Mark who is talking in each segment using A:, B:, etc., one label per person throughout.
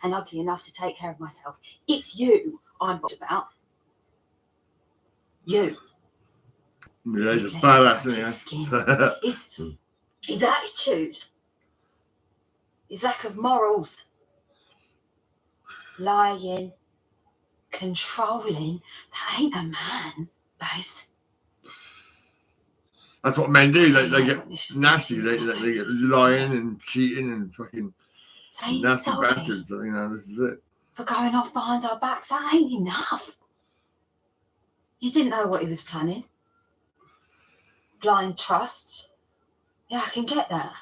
A: and ugly enough to take care of myself. It's you I'm bothered about. You.
B: Yeah, he's a badass,
A: isn't he? His attitude, his lack of morals, lying, controlling. That ain't a man, babes.
B: That's what men do. They get nasty. They get lying and cheating and fucking nasty bastards. You know, this is it.
A: For going off behind our backs, that ain't enough. You didn't know what he was planning. Blind trust. Yeah, I can get that.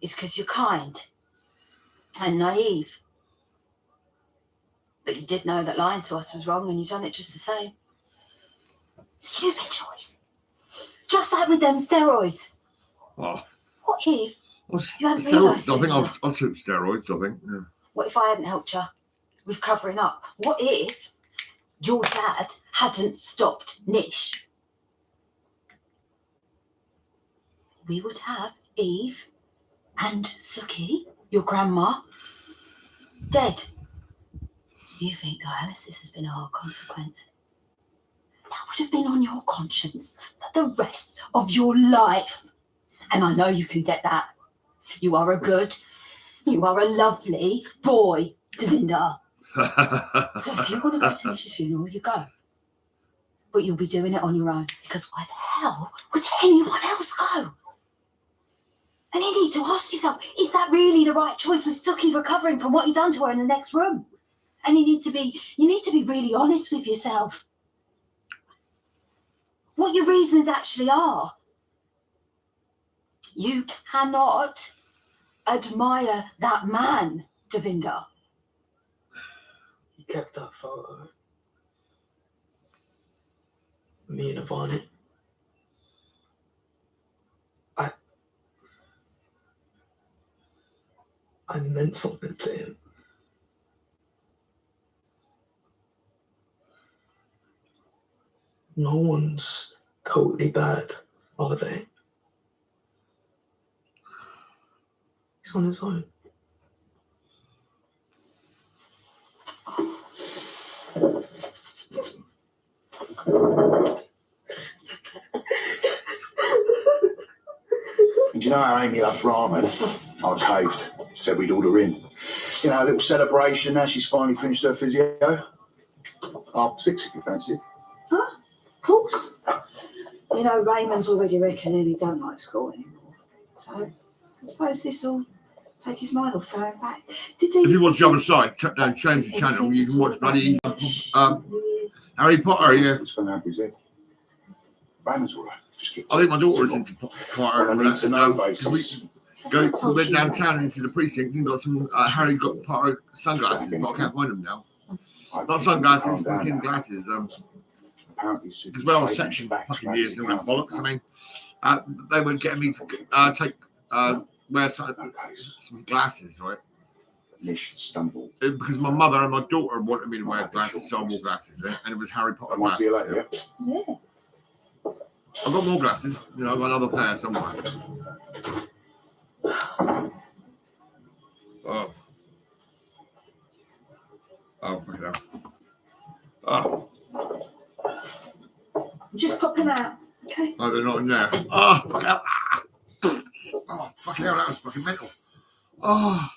A: It's because you're kind and naive. But you did know that lying to us was wrong, and you done it just the same. Stupid choice. Just like with them steroids.
B: Oh.
A: What if you hadn't realised?
B: I think I took steroids, I think. Yeah.
A: What if I hadn't helped you with covering up? What if your dad hadn't stopped Nish? We would have Eve and Suki, your grandma, dead. You think dialysis has been a hard consequence? That would have been on your conscience for the rest of your life. And I know you can get that. You are a lovely boy, Devinder. So if you want to go to Nish's funeral, you go. But you'll be doing it on your own, because why the hell would anyone else go? And you need to ask yourself, is that really the right choice with Suki recovering from what he done to her in the next room? And you need to be really honest with yourself. What your reasons actually are. You cannot admire that man, Devinder.
C: He kept that photo. Me and Ivani. I meant something to him. No one's totally bad, are they? He's on his own.
D: And you know how Amy loved ramen? I caved. Said we'd order in. You know, a little celebration. Now she's finally finished her physio. 6:30 if you fancy it.
A: Huh? Of course. You know, Raymond's already reckoning he don't like school anymore. So I suppose this will take his mind off going back.
B: If you watch the other side, change the channel, you can watch bloody Harry Potter, yeah.
D: What's going to happen, is it? Raymond's all right.
B: I think my daughter is into Potter.
D: On a need to know basis.
B: We went downtown into the precinct and got some Harry Potter sunglasses, but I can't find them now. Not sunglasses, fucking glasses. Because when I was sectioned for fucking years and that bollocks, I mean, they were getting me to wear some glasses, right?
D: Nish stumbled.
B: Because my mother and my daughter wanted me to wear glasses, so I wore glasses, and it was Harry Potter glasses.
A: Yeah.
B: I've got more glasses, you know, I've got another pair somewhere. Oh, fuck it up. Oh.
A: I'm just popping out, okay?
B: Oh, they're not in there. Oh, fuck hell. Oh, fucking hell, that was fucking mental. Oh.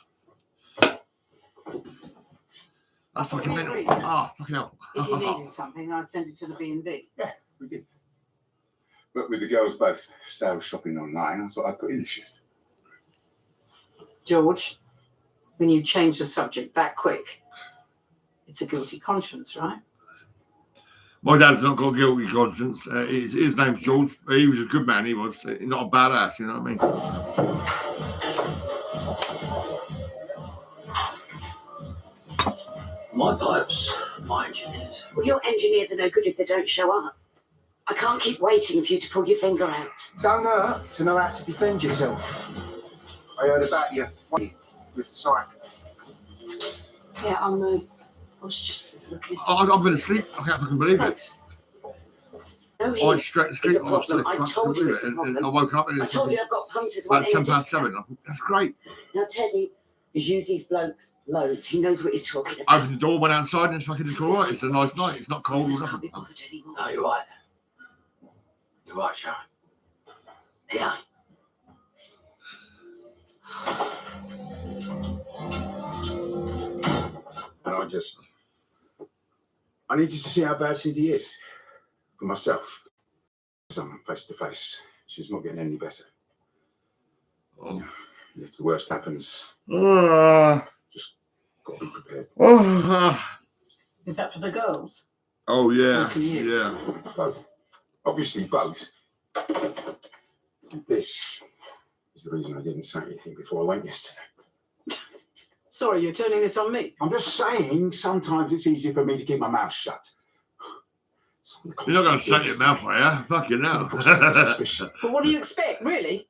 B: That's fucking mental. Oh, fucking hell.
E: If you needed something, I'd send it to the B&B.
D: Yeah, we did. But with the girls both sales shopping online, I thought I'd put in a shift.
E: George, when you change the subject that quick, it's a guilty conscience, right?
B: My dad's not got a guilty conscience. His name's George. He was a good man, he was. Not a badass, you know what I mean?
F: My pipes, my engineers.
A: Well, your engineers are no good if they don't show up. I can't keep waiting for you to pull your finger out.
D: Don't hurt to know how to defend yourself. I heard about you with the psych.
A: Yeah, I was just looking.
B: I've been asleep. I can't fucking believe
A: Thanks.
B: it.
A: No,
B: I straight to sleep.
A: I told you it's a problem.
B: And I woke up and
A: I
B: it's
A: told you I've got punctures.
B: about 7:07. That's great.
A: Now, Teddy,
G: He's used these blokes loads. He knows what he's talking about.
B: Opened the door, went outside, and it's all right. It's a nice night. It's not cold or
G: Just can't be
B: nothing.
G: bothered anymore.
F: No, you're right. You're right, Sharon. Yeah.
H: And I need you to see how bad Cindy is for myself. Someone face to face. She's not getting any better.
B: Oh.
H: If the worst happens, just got to be prepared.
E: Is that for the girls?
B: Oh yeah,
E: Or for you?
B: yeah.
H: Both. Obviously both. This is the reason I didn't say anything before I went yesterday.
E: Sorry, you're turning this on me.
H: I'm just saying, sometimes it's easier for me to keep my mouth shut.
B: You're not going to shut your mouth, are you? Fucking hell.
H: Suspicion.
E: But what do you expect, really?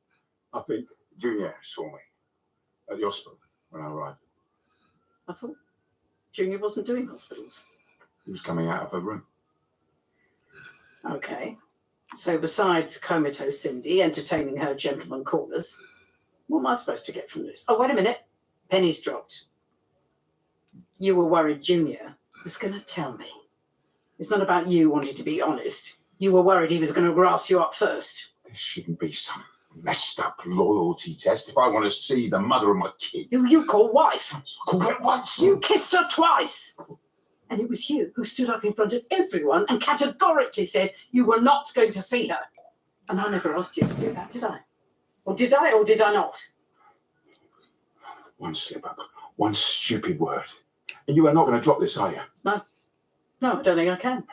H: I think Junior saw me at the hospital when I arrived.
E: I thought Junior wasn't doing hospitals.
H: He was coming out of her room.
E: Okay. So besides comatose Cindy entertaining her gentleman callers, what am I supposed to get from this? Oh, wait a minute. Penny's dropped. You were worried Junior was going to tell me. It's not about you wanting to be honest. You were worried he was going to grass you up first.
H: This shouldn't be some messed up loyalty test if I want to see the mother of my kid.
E: Who you call wife.
H: I called her once.
E: You kissed her twice. And it was you who stood up in front of everyone and categorically said you were not going to see her. And I never asked you to do that, did I? Or did I not?
H: One slip up, one stupid word. And you are not going to drop this, are you?
E: No, I don't think I can.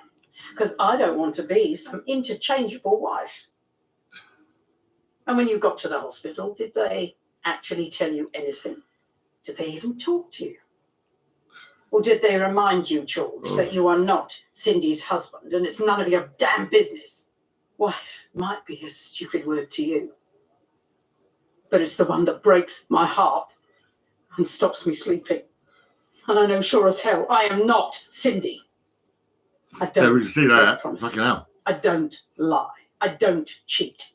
E: Because I don't want to be some interchangeable wife. And when you got to the hospital, did they actually tell you anything? Did they even talk to you? Or did they remind you, George, that you are not Cindy's husband and it's none of your damn business? Wife might be a stupid word to you, but it's the one that breaks my heart and stops me sleeping. And I know sure as hell I am not Cindy. I don't
B: Yeah, we can see that.
E: break promises.
B: Fucking hell.
E: I don't lie. I don't cheat.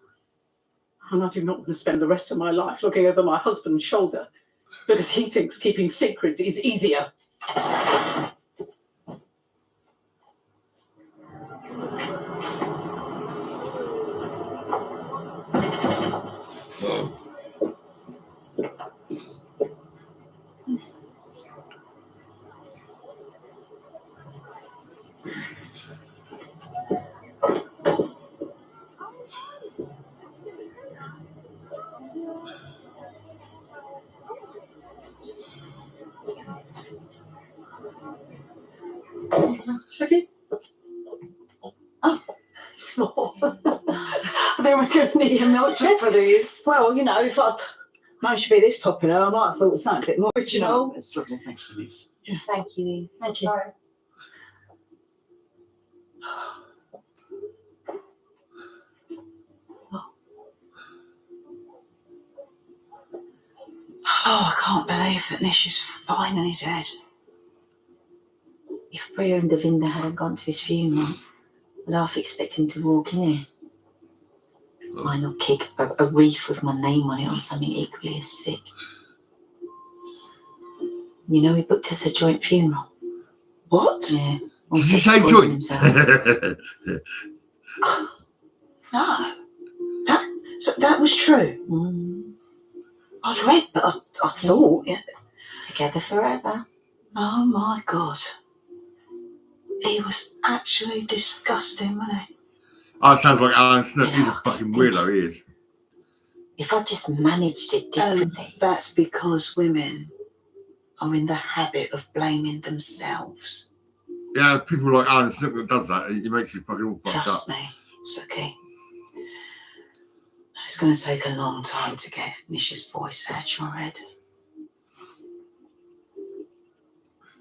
E: And I do not want to spend the rest of my life looking over my husband's shoulder because he thinks keeping secrets is easier. Suki? Oh, small. I think we're going to need a milkshake for these.
G: Well, you know, if I'd managed to be this popular, I might have thought of something a bit more original.
F: It's lovely, thanks, Denise.
A: Thank you.
G: Thank you. Oh, I can't believe that Nish is finally dead.
A: If Priya and Devinda hadn't gone to his funeral, I'd half expect him to walk in here. Why not kick a wreath with my name on it or something equally as sick? You know, he booked us a joint funeral.
G: What?
A: Yeah.
B: Did you say
A: poison
B: joint?
A: himself.
G: No. That was true.
A: Mm.
G: I'd read, but I thought, yeah.
A: Together forever.
G: Oh my God. He was actually disgusting, wasn't he?
B: Oh, it sounds like Alan Smith. He's a fucking weirdo, he is.
A: If I just managed it differently.
G: That's because women are in the habit of blaming themselves.
B: Yeah, people like Alan Smith that does that. He makes you fucking all fucked up.
G: Trust me, Suki. It's going to take a long time to get Nish's voice out your head.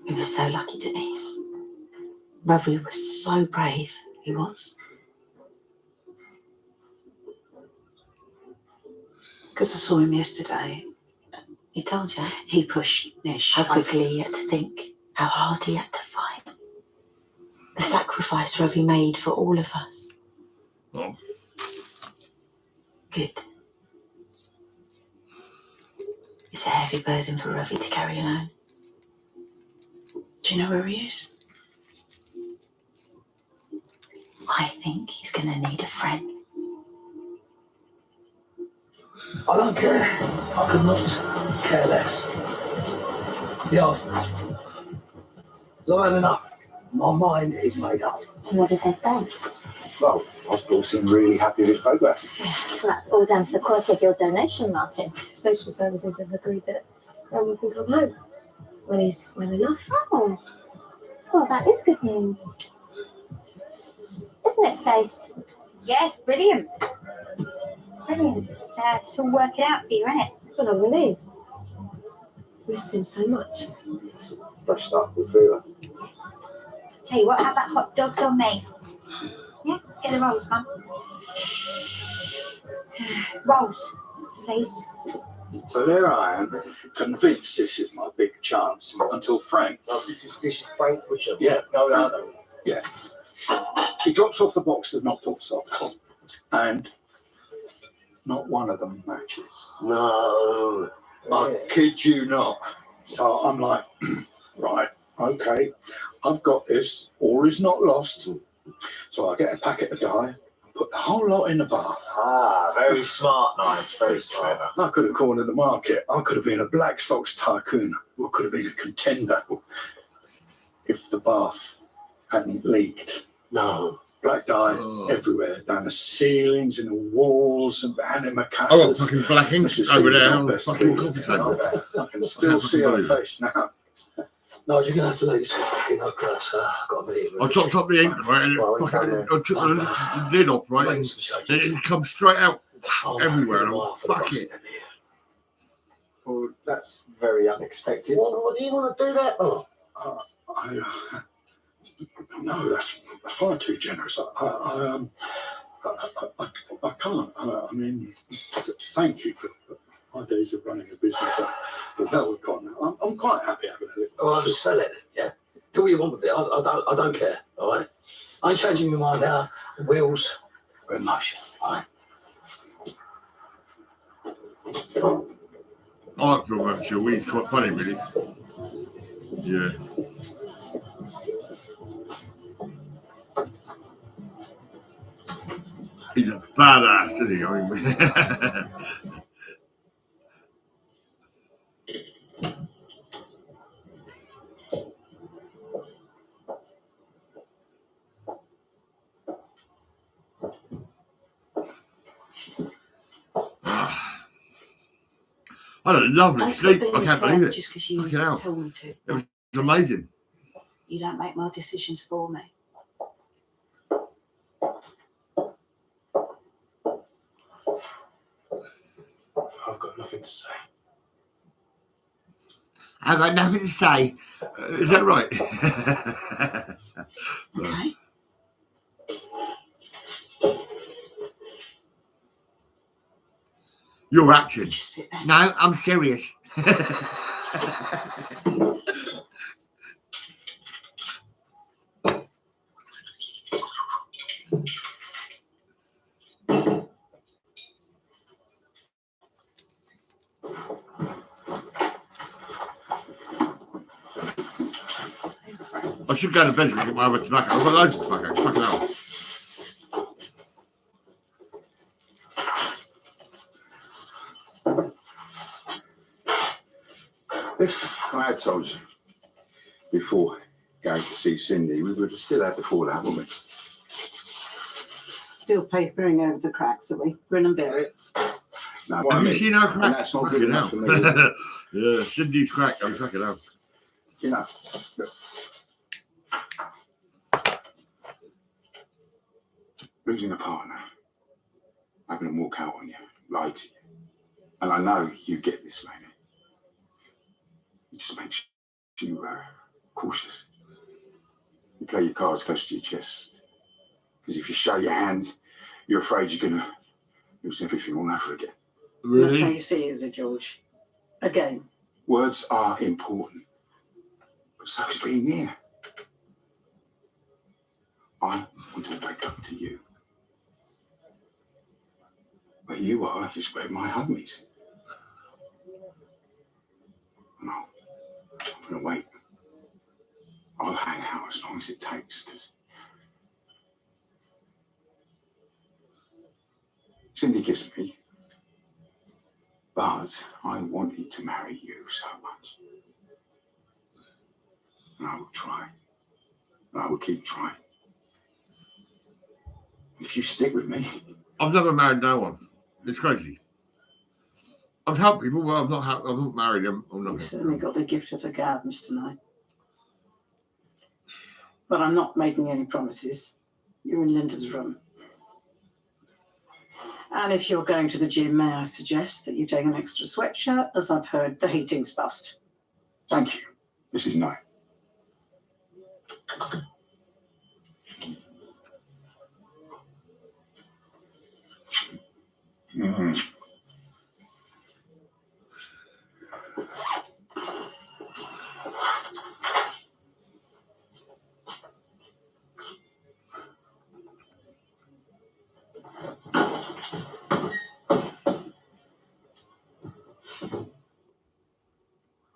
A: We were so lucky, Denise. Ravi was so brave.
G: He was. Because I saw him yesterday.
A: He told you
G: He pushed Nish.
A: how quickly he had to think, how hard he had to fight. The sacrifice Ravi made for all of us.
B: Oh.
A: Good. It's a heavy burden for Ruffy to carry alone. Do you know where he is? I think he's going to need a friend.
C: I don't care. I could not care less. Yeah, I've had enough. My mind is made up.
I: What did they say?
D: Well, hospital seemed really happy with his progress.
I: Well, that's all down to the quality of your donation, Martin. Social services have agreed that Roman can come home. Well, he's well enough. Oh, well, that is good news. Isn't it, Stace?
J: Yes, brilliant. Brilliant. It's all working out for you, isn't it?
I: Well, I'm relieved. Missed him so much.
H: Fresh start for the three of us.
J: Tell you what, how about hot dogs on me? Yeah, get the rolls, Mum. Rolls, please.
K: So there I am, convinced this is my big chance, until Frank.
F: Oh, this is Frank Bishop.
K: Yeah.
F: No.
K: Yeah. He drops off the box of knocked off socks, and not one of them matches.
F: No.
K: I kid you not. So I'm like, right, okay, I've got this. All is not lost. So I get a packet of dye, put the whole lot in the bath.
F: Ah, very smart, Nige. Very smart.
K: I could have cornered the market. I could have been a black socks tycoon, or could have been a contender if the bath hadn't leaked.
F: No.
K: Black dye everywhere, down the ceilings and the walls and behind the
B: I got
K: macassars.
B: fucking black ink over there on the fucking coffee table.
K: I can still see her face now.
C: No, you're gonna have to leave this fucking grass. I've got a meeting.
B: I chopped up the ink, right, and I took the lid off, right, and it comes straight out everywhere, and I'm like, fuck it.
F: Well, that's very unexpected.
C: What do you want to do that? Oh,
K: No, that's far too generous. I can't. I mean, thank you for my days of running a business. Well gone. I'm quite happy having a little.
C: well, I'll just sell it. Yeah, do what you want with it. I don't care. All right. I ain't changing my mind now. Wheels are emotion. All right.
B: I like Phil Murphy. He's quite funny, really. Yeah. He's a badass, isn't he? I mean, I had a lovely sleep. I can't believe it.
A: Just because you
B: Fucking hell.
A: told me to.
B: It was amazing.
A: You don't make my decisions for me.
C: I've got nothing to say.
B: I've got nothing to say. Is that right?
A: Okay.
B: You're acting.
A: Just sit there.
B: No, I'm serious. I should go to bed and get my other tobacco. I've got loads of tobacco. Fucking hell.
H: If I had told you before going to see Cindy, we would have still had the fallout, wouldn't we?
E: Still papering over the cracks, are we? Grin and bear it.
H: No,
B: Have you seen her
H: and
B: crack?
H: that's not
B: Fucking
H: good enough
B: hell.
H: for me.
B: Yeah, Cindy's crack. I'm fucking hell.
H: You know, look. Losing a partner, having them walk out on you, lie to you. And I know you get this, lady. It just makes you cautious. You play your cards close to your chest. Because if you show your hand, you're afraid you're going to lose everything all over again.
E: That's how
B: Really?
E: you see it, is it, George? Again.
H: Words are important, but so is being here. I want to wake up to you. Where you are is where my home is. No, I'm going to wait. I'll hang out as long as it takes, because Cindy kissed me, but I wanted to marry you so much. And I will try. And I will keep trying. If you stick with me,
B: I've never married no one. It's crazy. I've helped people, but I've not married them. I'm not.
E: You've certainly got the gift of the gab, Mr. Knight. But I'm not making any promises. You're in Linda's room. And if you're going to the gym, may I suggest that you take an extra sweatshirt, as I've heard the heating's bust.
H: thank you. This is nice.
F: All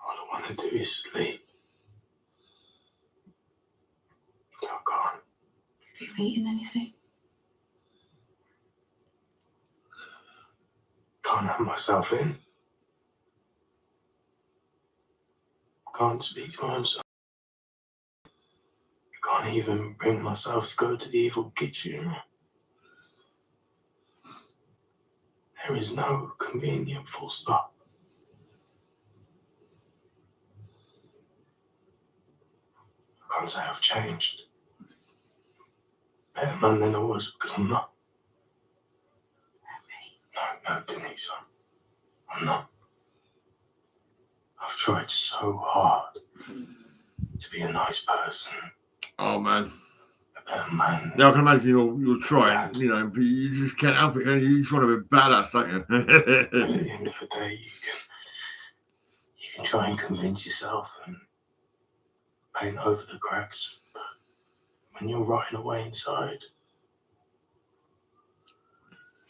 F: I want to do is sleep. I can't.
G: Have you eaten anything?
F: Can't have myself in. Can't speak to myself. Can't even bring myself to go to the evil kitchen. There is no convenient full stop. I can't say I've changed. Better man than I was, because I'm not. No, Denise, I'm not. I've tried so hard to be a nice person,
B: Oh man.
F: a better man.
B: Now I can imagine you're trying, you know, but you just can't help it. You just want to be badass, don't you?
F: But at the end of the day, you can try and convince yourself and paint over the cracks, but when you're rotting away inside,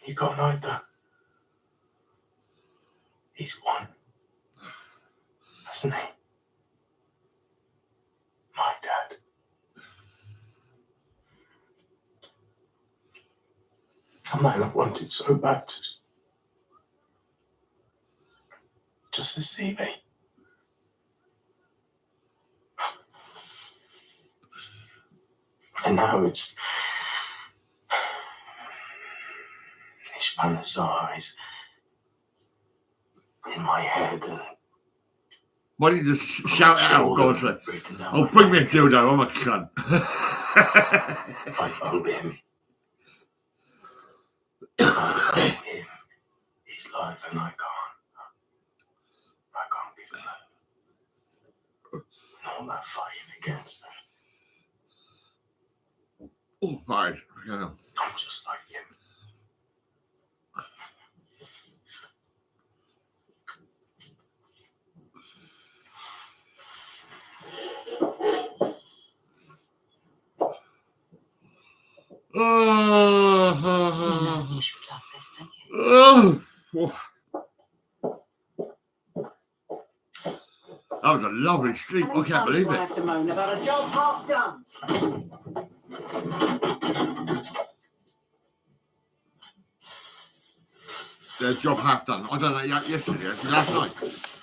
F: you can't hide that. He's won, hasn't he? My dad. A man I wanted so bad to just to see me. And now it's Ishpanazar is in my head, and
B: Why don't you just shout it out? Go and say, "Oh, bring me a dildo. I'm a cunt."
F: I owe him. I owe him his life, and I can't give him that. And all that fighting against them.
B: Oh, fine. Yeah.
F: I'm just like him.
G: You know you should love this, don't you?
B: That was a lovely sleep.
E: How many
B: I can't
E: times
B: believe
E: do I
B: it.
E: have to moan about a job half done?
B: The job half done. I done that yesterday, actually, last night.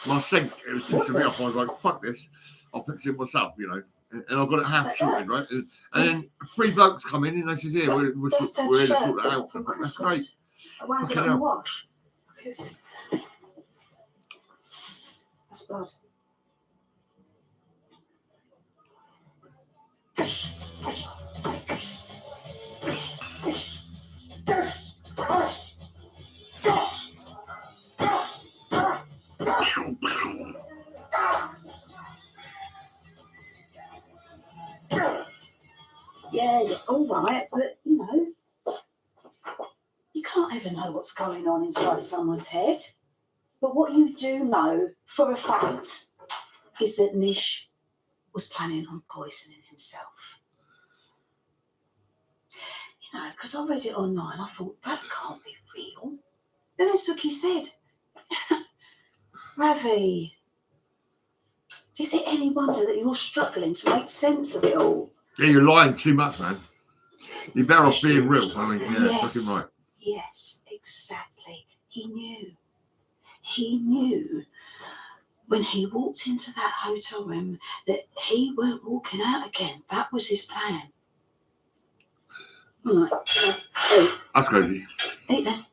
B: My sink, it was pissing me off. I was like, fuck this. I'll fix it myself, you know. And I've got it half sorted, right? And then 3 blokes come in and they said, "Here, we're here to sort that out." That's great.
G: Why is it
B: Fucking
G: on the
B: hell.
G: wash? Because that's blood. Yeah, you're all right, but you know, you can't ever know what's going on inside someone's head. But what you do know for a fact is that Nish was planning on poisoning himself. You know, because I read it online, I thought, that can't be real. And then Suki said, Ravi, Is it any wonder that you're struggling to make sense of it all?
B: Yeah, you're lying too much, man. You're better off being real. I mean, yeah,
G: Yes.
B: fucking right.
G: Yes, exactly. He knew. He knew when he walked into that hotel room that he weren't walking out again. That was his plan. Right.
B: That's crazy.
G: Eat then.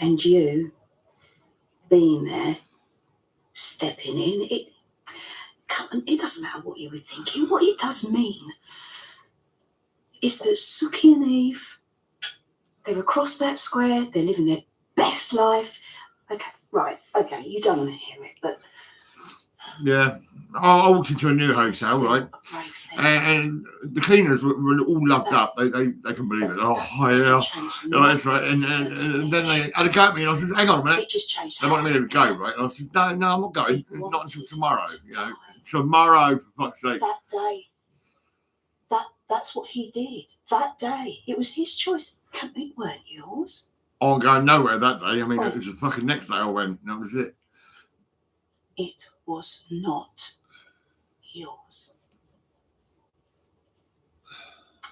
G: And you being there, stepping in, it doesn't matter what you were thinking. What it does mean is that Suki and Eve, they're across that square, they're living their best life. Okay, right, okay, you don't want to hear it, but
B: Yeah. I walked into a new hotel, right? And the cleaners were all loved up. They couldn't believe it. Oh, yeah. No, that's right. And then they had a go at me, and I said, hang on a minute. They wanted me to go, right? And I said, no, I'm not going. Not until tomorrow. You know, tomorrow, for fuck's sake.
G: that day, that's what he did. That day, it was his choice. It weren't yours.
B: I'm going nowhere that day. I mean, it was the fucking next day I went, and that was it.
G: It was not yours.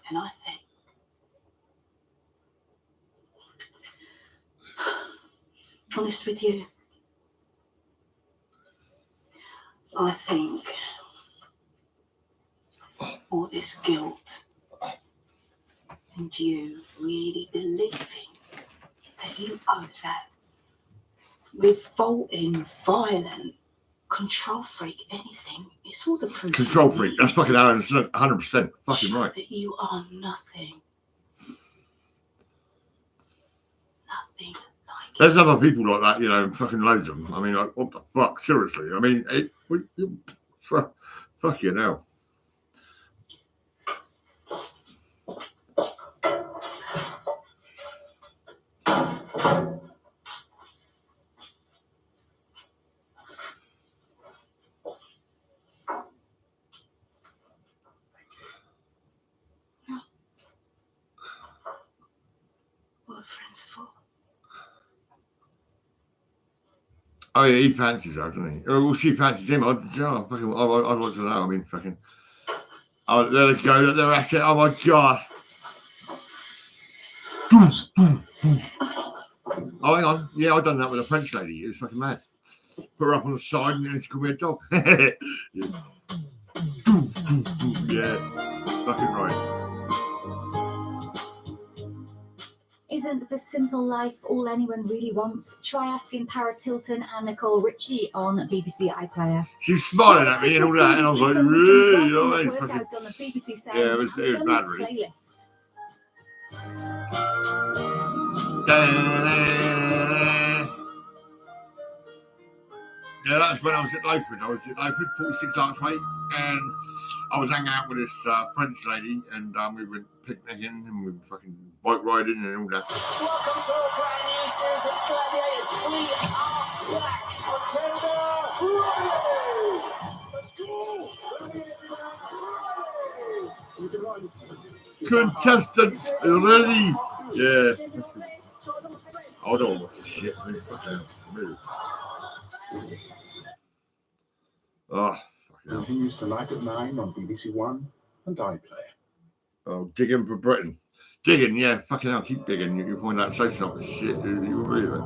G: And I think honest with you, I think all this guilt and you really believing that you owe that revolting, violent, control freak, anything, it's all the proof.
B: Control freak. That's fucking 100% fucking right.
G: That you are nothing. Nothing like
B: There's other people like that, you know, fucking loads of them. I mean, like, what the fuck? Seriously. I mean, fuck you now.
G: what friends are for.
B: Oh yeah, he fancies her, doesn't he? Well, she fancies him. I'd like to know. I mean, fucking. Oh, there they go. They're at it. Oh my god. Oh, hang on. Yeah, I've done that with a French lady. It was fucking mad. Put her up on the side and then she called me a dog. Yeah, fucking right.
L: Isn't the simple life all anyone really wants? Try asking Paris Hilton and Nicole Richie on BBC iPlayer.
B: She was smiling at me and all that, and I was like, really? You know what I mean?
L: Work
B: Fucking,
L: out on the BBC Sounds
B: yeah, it was
L: Anthems
B: bad, really.
L: playlist.
B: Yeah, that was when I was at Loaford. I was at Loaford, 46 Larchway, and I was hanging out with this French lady, and we were picnicking and we were fucking bike riding and all that.
M: Welcome to a brand new series of Gladiators. We are back. Let's go.
B: Contestants ready? Yeah. Hold on. Shit. Oh,
D: Continues tonight at 9 on BBC One and iPlayer.
B: Oh, digging for Britain. Digging, yeah. Fucking hell, keep digging. You'll find out so something shit. You believe it.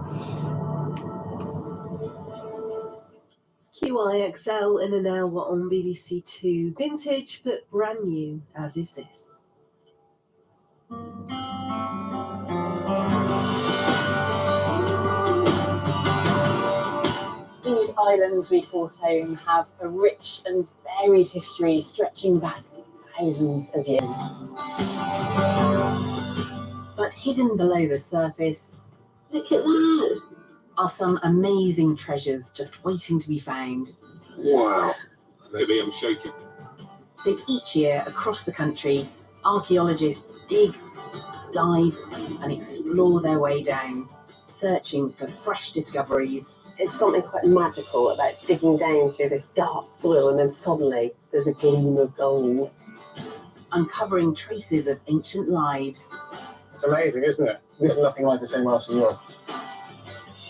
N: QIXL in an hour on BBC Two. Vintage but brand new, as is this.
O: These islands we call home have a rich and varied history stretching back thousands of years. But hidden below the surface, look at that, are some amazing treasures just waiting to be found.
H: Wow. Maybe I'm shaking.
O: So each year across the country, archaeologists dig, dive, and explore their way down, searching for fresh discoveries.
P: It's something quite magical about digging down through this dark soil and then suddenly there's a gleam of gold.
O: Uncovering traces of ancient lives.
Q: It's amazing, isn't it? This is nothing like this anywhere else in Europe.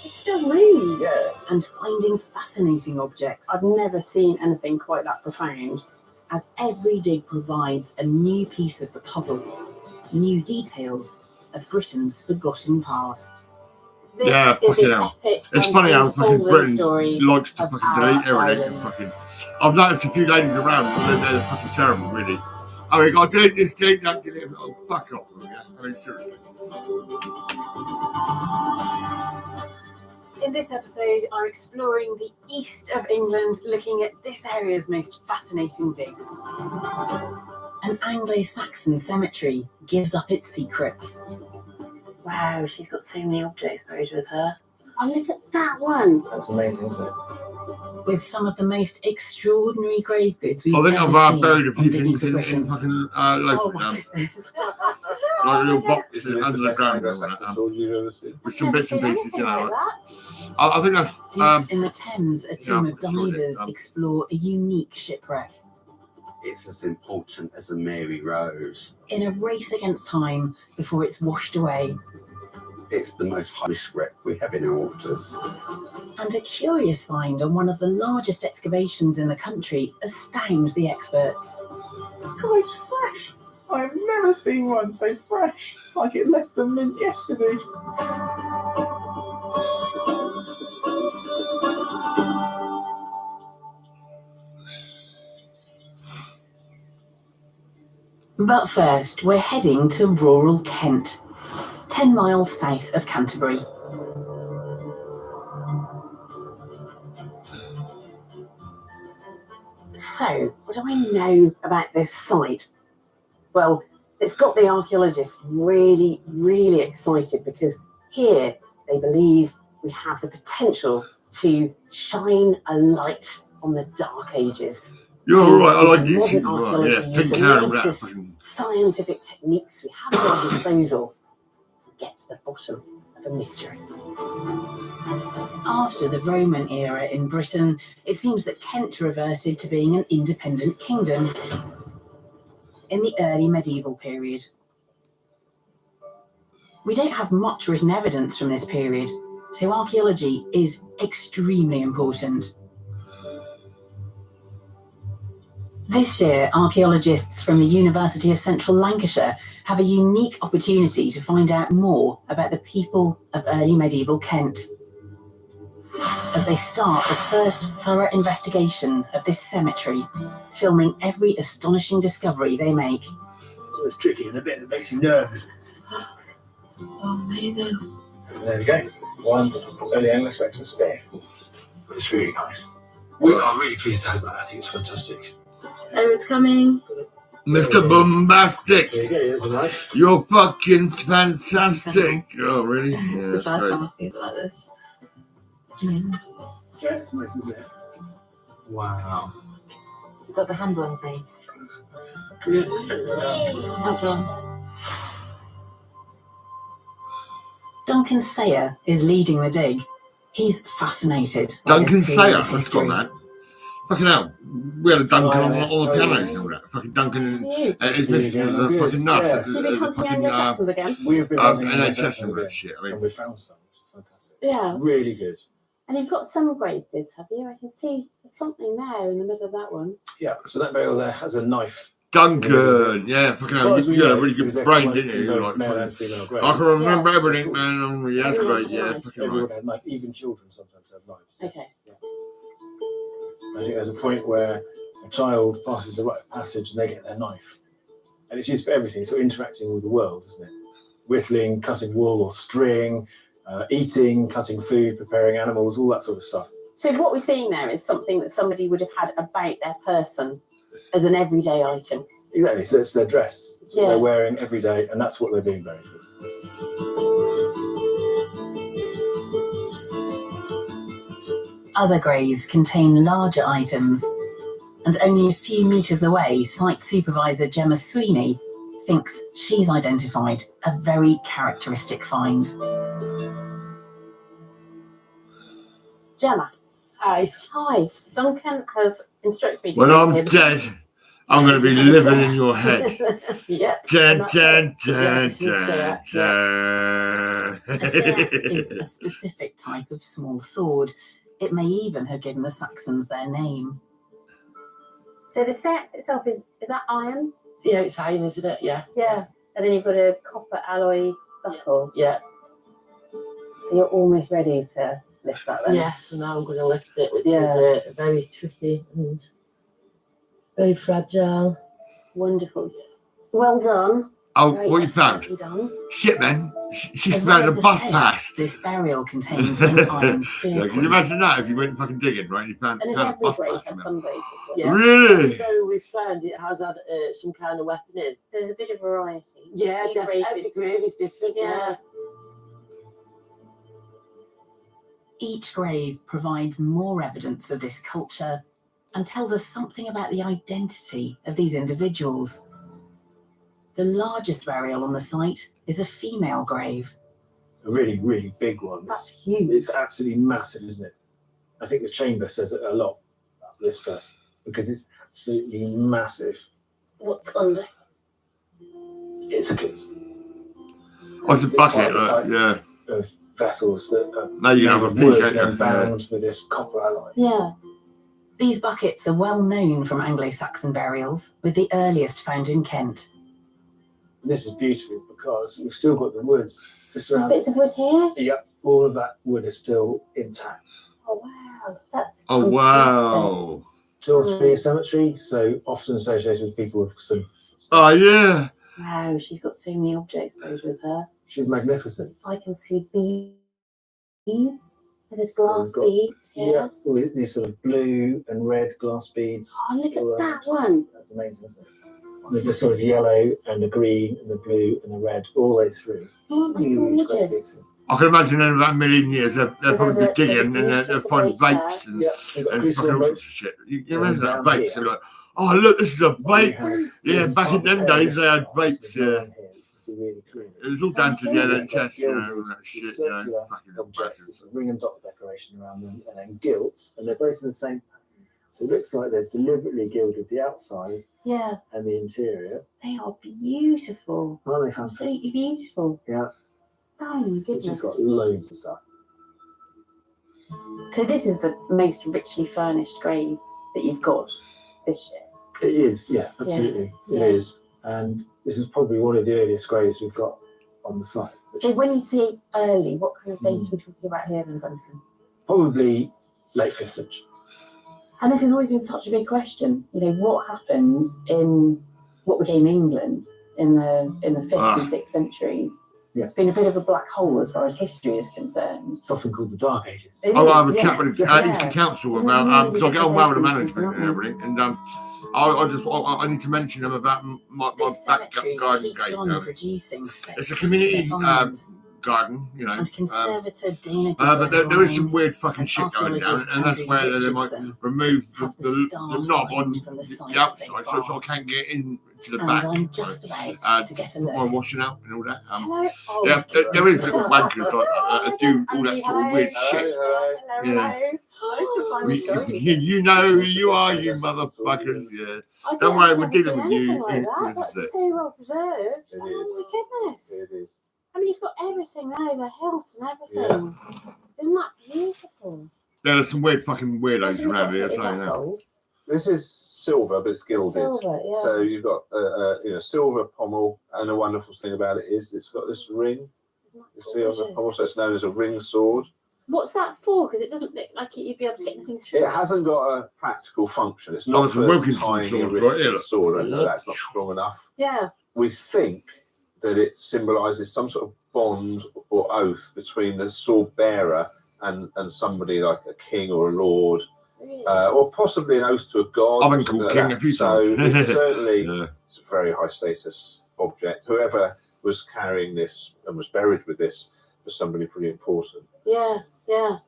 P: It's
O: still move.
P: Yeah.
O: And finding fascinating objects.
P: I've never seen anything quite that profound.
O: As every dig provides a new piece of the puzzle, new details of Britain's forgotten past.
P: This
B: Yeah,
P: is
B: fucking
P: the
B: hell.
P: epic
B: It's
P: and
B: funny how fucking
P: unfolding
B: Britain
P: story
B: likes to
P: of
B: fucking
P: our
B: delete everything. And
P: islands.
B: fucking, I've noticed a few ladies around, and they're fucking terrible, really. I mean, I delete this, delete that, delete that. Oh, fuck off, yeah? I mean, seriously.
O: In this episode, I'm exploring the east of England, looking at this area's most fascinating digs. An Anglo-Saxon cemetery gives up its secrets.
P: Wow, she's got so many objects buried with her. Oh, look at that one.
F: That's amazing, isn't it?
O: With some of the most extraordinary grave goods we've
B: I think
O: ever
B: I've
O: seen
B: buried a few
O: on Digging
B: things
O: for
B: in
O: Britain.
B: fucking
P: Oh
B: local
P: my
B: now.
P: goodness.
B: Like a little box
F: Isn't this
B: under
F: the
B: the
F: best
B: ground
F: Anglo-Saxon sword you've ever seen?
B: with some bits and
P: Never
B: pieces,
P: seen
B: you know.
P: anything like
B: I think that's
O: Deep in the Thames, a team of divers explore a unique shipwreck.
Q: It's as important as the Mary Rose.
O: In a race against time before it's washed away.
Q: It's the most high-risk wreck we have in our waters.
O: And a curious find on one of the largest excavations in the country astounds the experts.
F: God, it's fresh. I've never seen one so fresh. It's like it left the mint yesterday.
O: But first, we're heading to rural Kent, 10 miles south of Canterbury.
P: So, what do I know about this site? Well, it's got the archaeologists really, really excited because here they believe we have the potential to shine a light on the Dark Ages.
B: You're all right. I like you.
P: Modern
B: Right,
P: archaeology
B: yeah,
P: uses
B: pink
P: the
B: hair and that.
P: latest scientific techniques we have at our disposal to get to the bottom of a mystery.
O: After the Roman era in Britain, it seems that Kent reverted to being an independent kingdom in the early medieval period. We don't have much written evidence from this period, so archaeology is extremely important. This year, archaeologists from the University of Central Lancashire have a unique opportunity to find out more about the people of early medieval Kent, as they start the first thorough investigation of this cemetery, filming every astonishing discovery they make.
F: So it's tricky and a bit that makes you nervous.
A: Oh, amazing.
F: There we go. One early Anglo-Saxon spear. But it's really nice. I'm really pleased to have that. I think it's fantastic.
A: Oh, it's coming.
B: Mr. Bombastic.
F: There you go, there's a knife.
B: You're fucking fantastic. Oh, really?
A: It's
B: Yeah,
A: the
B: that's
A: first
B: great.
A: time I've seen it like this. It's amazing.
F: Yeah, it's nice, isn't it? Wow.
A: Has it got the handle on thing?
F: Yeah.
A: Well done.
O: Duncan Sayer is leading the dig. He's fascinated by
B: Duncan
O: this period
B: Sayer.
O: of
B: Let's go
O: history.
B: on that. Fucking hell. We had a Duncan
F: Oh,
B: on
F: that's
B: all the
F: so
B: pianos
F: good.
B: and all that. Fucking Duncan.
P: You.
B: His missus was a
F: Good.
B: fucking nurse.
F: Yeah.
B: at the-
P: Should we
B: at the
P: hunting
B: fucking,
P: Anglo-Saxons again?
F: We've been hunting
B: NHS
F: Anglo-Saxons
B: and that
F: again,
B: shit. I mean,
F: and we found some, which is fantastic.
P: Yeah.
F: Really good.
P: And you've got some grave goods, have you? I can see there's something there in the middle of that one.
F: Yeah, so that burial there has a knife.
B: Duncan. Yeah, fucking
F: As far
B: hell.
F: as we
B: You had a
F: know,
B: really
F: because
B: good
F: they're
B: brain,
F: common
B: didn't
F: in
B: you?
F: both
B: Like,
F: male
B: fucking-
F: and female graves.
B: I can remember
P: Yeah.
B: everything, man. Yeah, that's
P: Everyone
B: great.
P: has
B: Yeah,
P: knives.
B: fucking
F: Everyone
B: right.
F: had knife, even children sometimes have knives.
P: Okay.
F: I think there's a point where a child passes a rite of passage and they get their knife. And it's used for everything, so interacting with the world, isn't it? Whittling, cutting wool or string, eating, cutting food, preparing animals, all that sort of stuff.
P: So what we're seeing there is something that somebody would have had about their person as an everyday item.
F: Exactly, so it's their dress. It's what
P: Yeah.
F: they're wearing every day, and that's what they're being buried with.
O: Other graves contain larger items, and only a few metres away, site supervisor Gemma Sweeney thinks she's identified a very characteristic find.
P: Gemma. Hi. Hi. Duncan has instructed me to
B: When
P: come
B: I'm
P: here
B: dead I'm going to be living in your head.
P: Yep.
B: Dun,
P: and
B: dun,
P: that's it. Yeah,
B: dun,
P: this is Seax,
B: dun,
O: A seax is a specific type of small sword. It may even have given the Saxons their name.
I: So the seax itself is that iron?
P: Yeah, it's iron, isn't it? Yeah.
I: Yeah. And then you've got a copper alloy buckle.
P: Yeah.
I: So you're almost ready to lift that then?
P: Yes, so now I'm going to lift it, which
I: Yeah.
P: is very tricky and very fragile.
I: Wonderful. Well done.
B: Oh,
I: Very
B: what you found?
I: excellently done.
B: Shit, man. She's
O: As well
B: found
O: as
B: a
O: the
B: bus
O: seax,
B: pass.
O: This burial contains an iron spear.
B: Yeah, can you imagine that if you went fucking digging, right? You found,
I: And has
B: found a
I: every
B: bus
I: grave
B: pass.
I: had
B: in
I: some grave?
P: Yeah.
B: Really?
P: So we found it has had some kind of weapon in.
I: So there's a bit of variety.
P: Yeah,
I: Each
P: definitely.
I: grave
P: Every
I: is-
P: grave is different.
I: Yeah.
O: Each grave provides more evidence of this culture and tells us something about the identity of these individuals. The largest burial on the site is a female grave.
F: A really, really big one.
I: That's
F: huge. It's absolutely massive, isn't it? I think the chamber says it a lot about this person because it's absolutely massive.
I: What's under?
F: It's
B: Oh, it's a bucket, right? Yeah.
F: Of vessels that are
B: Now you can
F: made
B: have
F: of
B: a
F: wood
B: peek,
F: and
B: yeah.
F: bound with this copper alloy.
I: Yeah.
O: These buckets are well known from Anglo-Saxon burials, with the earliest found in Kent.
F: This is beautiful because we've still got the woods just around.
I: Bits of wood here?
F: Yep, all of that wood is still intact.
I: Oh wow. That's
B: Oh, wow.
F: Tilsbury Cemetery, so often associated with people with some.
B: Oh, yeah.
I: Wow, she's got so many objects buried with her.
F: She's magnificent.
I: I can see beads. There's glass
F: we've got-
I: beads here.
F: Yeah, with these sort of blue and red glass beads.
I: Oh, look
F: all
I: at
F: around.
I: that one.
F: That's amazing, isn't it? With the sort of yellow and the green and the blue and the red all the way through.
I: Oh, that's
F: Huge, great
I: gorgeous.
F: big.
B: I can imagine in about a million years they'll probably be
I: there's a-
B: digging and
I: there's a
B: they'll find
I: great
B: vapes and,
F: Yeah, so you've got
B: and
F: crucible
B: fucking all sorts
F: ropes.
B: of shit. You can
F: And
B: imagine that
F: down
B: vapes.
F: here.
B: They're like, oh, look, this is a vape. Yeah,
F: This
B: back in
F: part
B: them
F: of
B: days
F: the
B: they had
F: house
B: vapes,
F: is
B: yeah.
F: down here. It's really cool.
B: It was all down to the NHS, you know, and that
F: It's
B: shit, you know,
F: circular
B: fucking
F: objects,
B: bastards.
F: it's a ring and dot decoration around them, and then gilt, and they're both in the same. So it looks like they've deliberately gilded the outside
I: Yeah,
F: and the interior.
I: they are beautiful.
F: Aren't they fantastic?
I: Absolutely beautiful.
F: Yeah.
I: Oh my
F: So
I: goodness.
F: she's got loads of stuff.
I: So this is the most richly furnished grave that you've got this year.
F: It is, yeah, absolutely.
I: Yeah.
F: It is. And this is probably one of the earliest graves we've got on the site.
I: So when you say early, what kind of dates are we talking about here then, Duncan?
F: Probably late 5th century.
I: And this has always been such a big question. You know, what happened in what became England in the 5th and 6th centuries?
F: Yeah.
I: It's been a bit of a black hole as far as history is concerned.
F: It's often called the Dark Ages.
I: It
B: I'll
I: is,
B: have a
I: yeah.
B: chat with the
I: Yeah.
B: Eastern Council
I: Really
B: about, because I get on well with the
I: different
B: management and
I: places,
B: everything, and I need to mention them about my
O: This
B: back
O: cemetery
B: garden
O: keeps
B: gate.
O: on producing
B: It's a community
O: finds.
B: garden, you know.
O: And conservator Dana
B: But there is some
O: Goodwin
B: weird fucking
O: and
B: shit going down,
O: archaeologist
B: and that's
O: Andrew
B: where they might
O: Richardson
B: remove
O: have
B: the
O: staff
B: knob on
O: mined from the site
B: the outside,
O: so
B: so
O: far.
B: I can't get in to the
O: And
B: back.
O: I'm just about to get a look.
B: My washing out and all that.
I: Hello. Oh,
B: Yeah, there is little wankers that do all that sort of weird shit.
I: Hello.
B: Yeah.
I: Nice to finally show you.
B: You know who you are, you motherfuckers. Yeah. Don't worry, we're dealing with you.
I: Like that.
B: This is
I: That's
B: it.
I: so well preserved.
H: It
I: Oh
H: is.
I: my goodness.
H: It is.
I: I mean, you've got everything there, the hilt and everything. Isn't that beautiful?
B: There are some weird fucking weirdos around here.
I: Is
B: So,
I: that
B: yeah.
I: gold?
H: This is silver, but it's gilded.
I: Silver, yeah.
H: So you've got silver pommel, and the wonderful thing about it is it's got this ring. You see on the pommel, so it's known as a ring sword.
I: What's that for? Because it doesn't look like you'd be able to get anything through.
H: It hasn't got a practical function. It's
B: Oh,
H: not
B: there's a
H: for
B: Wilkinson
H: tying
B: sword,
H: a
B: right
H: wrist
B: here.
H: with a sword. I know that's not strong enough.
I: Yeah.
H: We think that it symbolises some sort of bond or oath between the sword bearer and somebody like a king or a lord, or possibly an oath to a god.
B: I've been
H: or something
B: called
H: like
B: king
H: that.
B: a few
H: So
B: times.
H: it's certainly
B: Yeah.
H: it's a very high status object. Whoever was carrying this and was buried with this was somebody pretty important.
I: Yeah, yeah.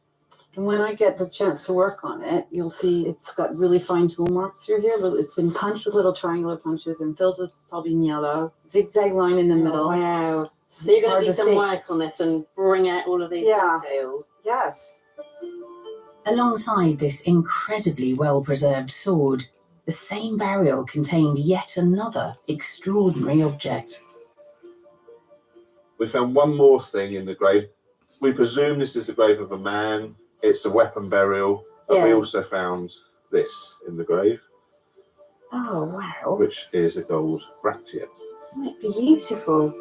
R: And when I get the chance to work on it, you'll see it's got really fine tool marks through here. But it's been punched with little triangular punches and filled with probably yellow, zigzag line in the middle.
I: Wow. So you're going
R: Hard
I: to do
R: to
I: some
R: think.
I: work on this and bring out all of these
R: Yeah.
I: details.
R: Yes.
O: Alongside this incredibly well-preserved sword the same burial contained yet another extraordinary object.
S: We found one more thing in the grave. We presume this is the grave of a man. It's a weapon burial. But we also found this in the grave.
P: Oh, wow.
S: Which is a gold bracket.
P: Isn't it beautiful?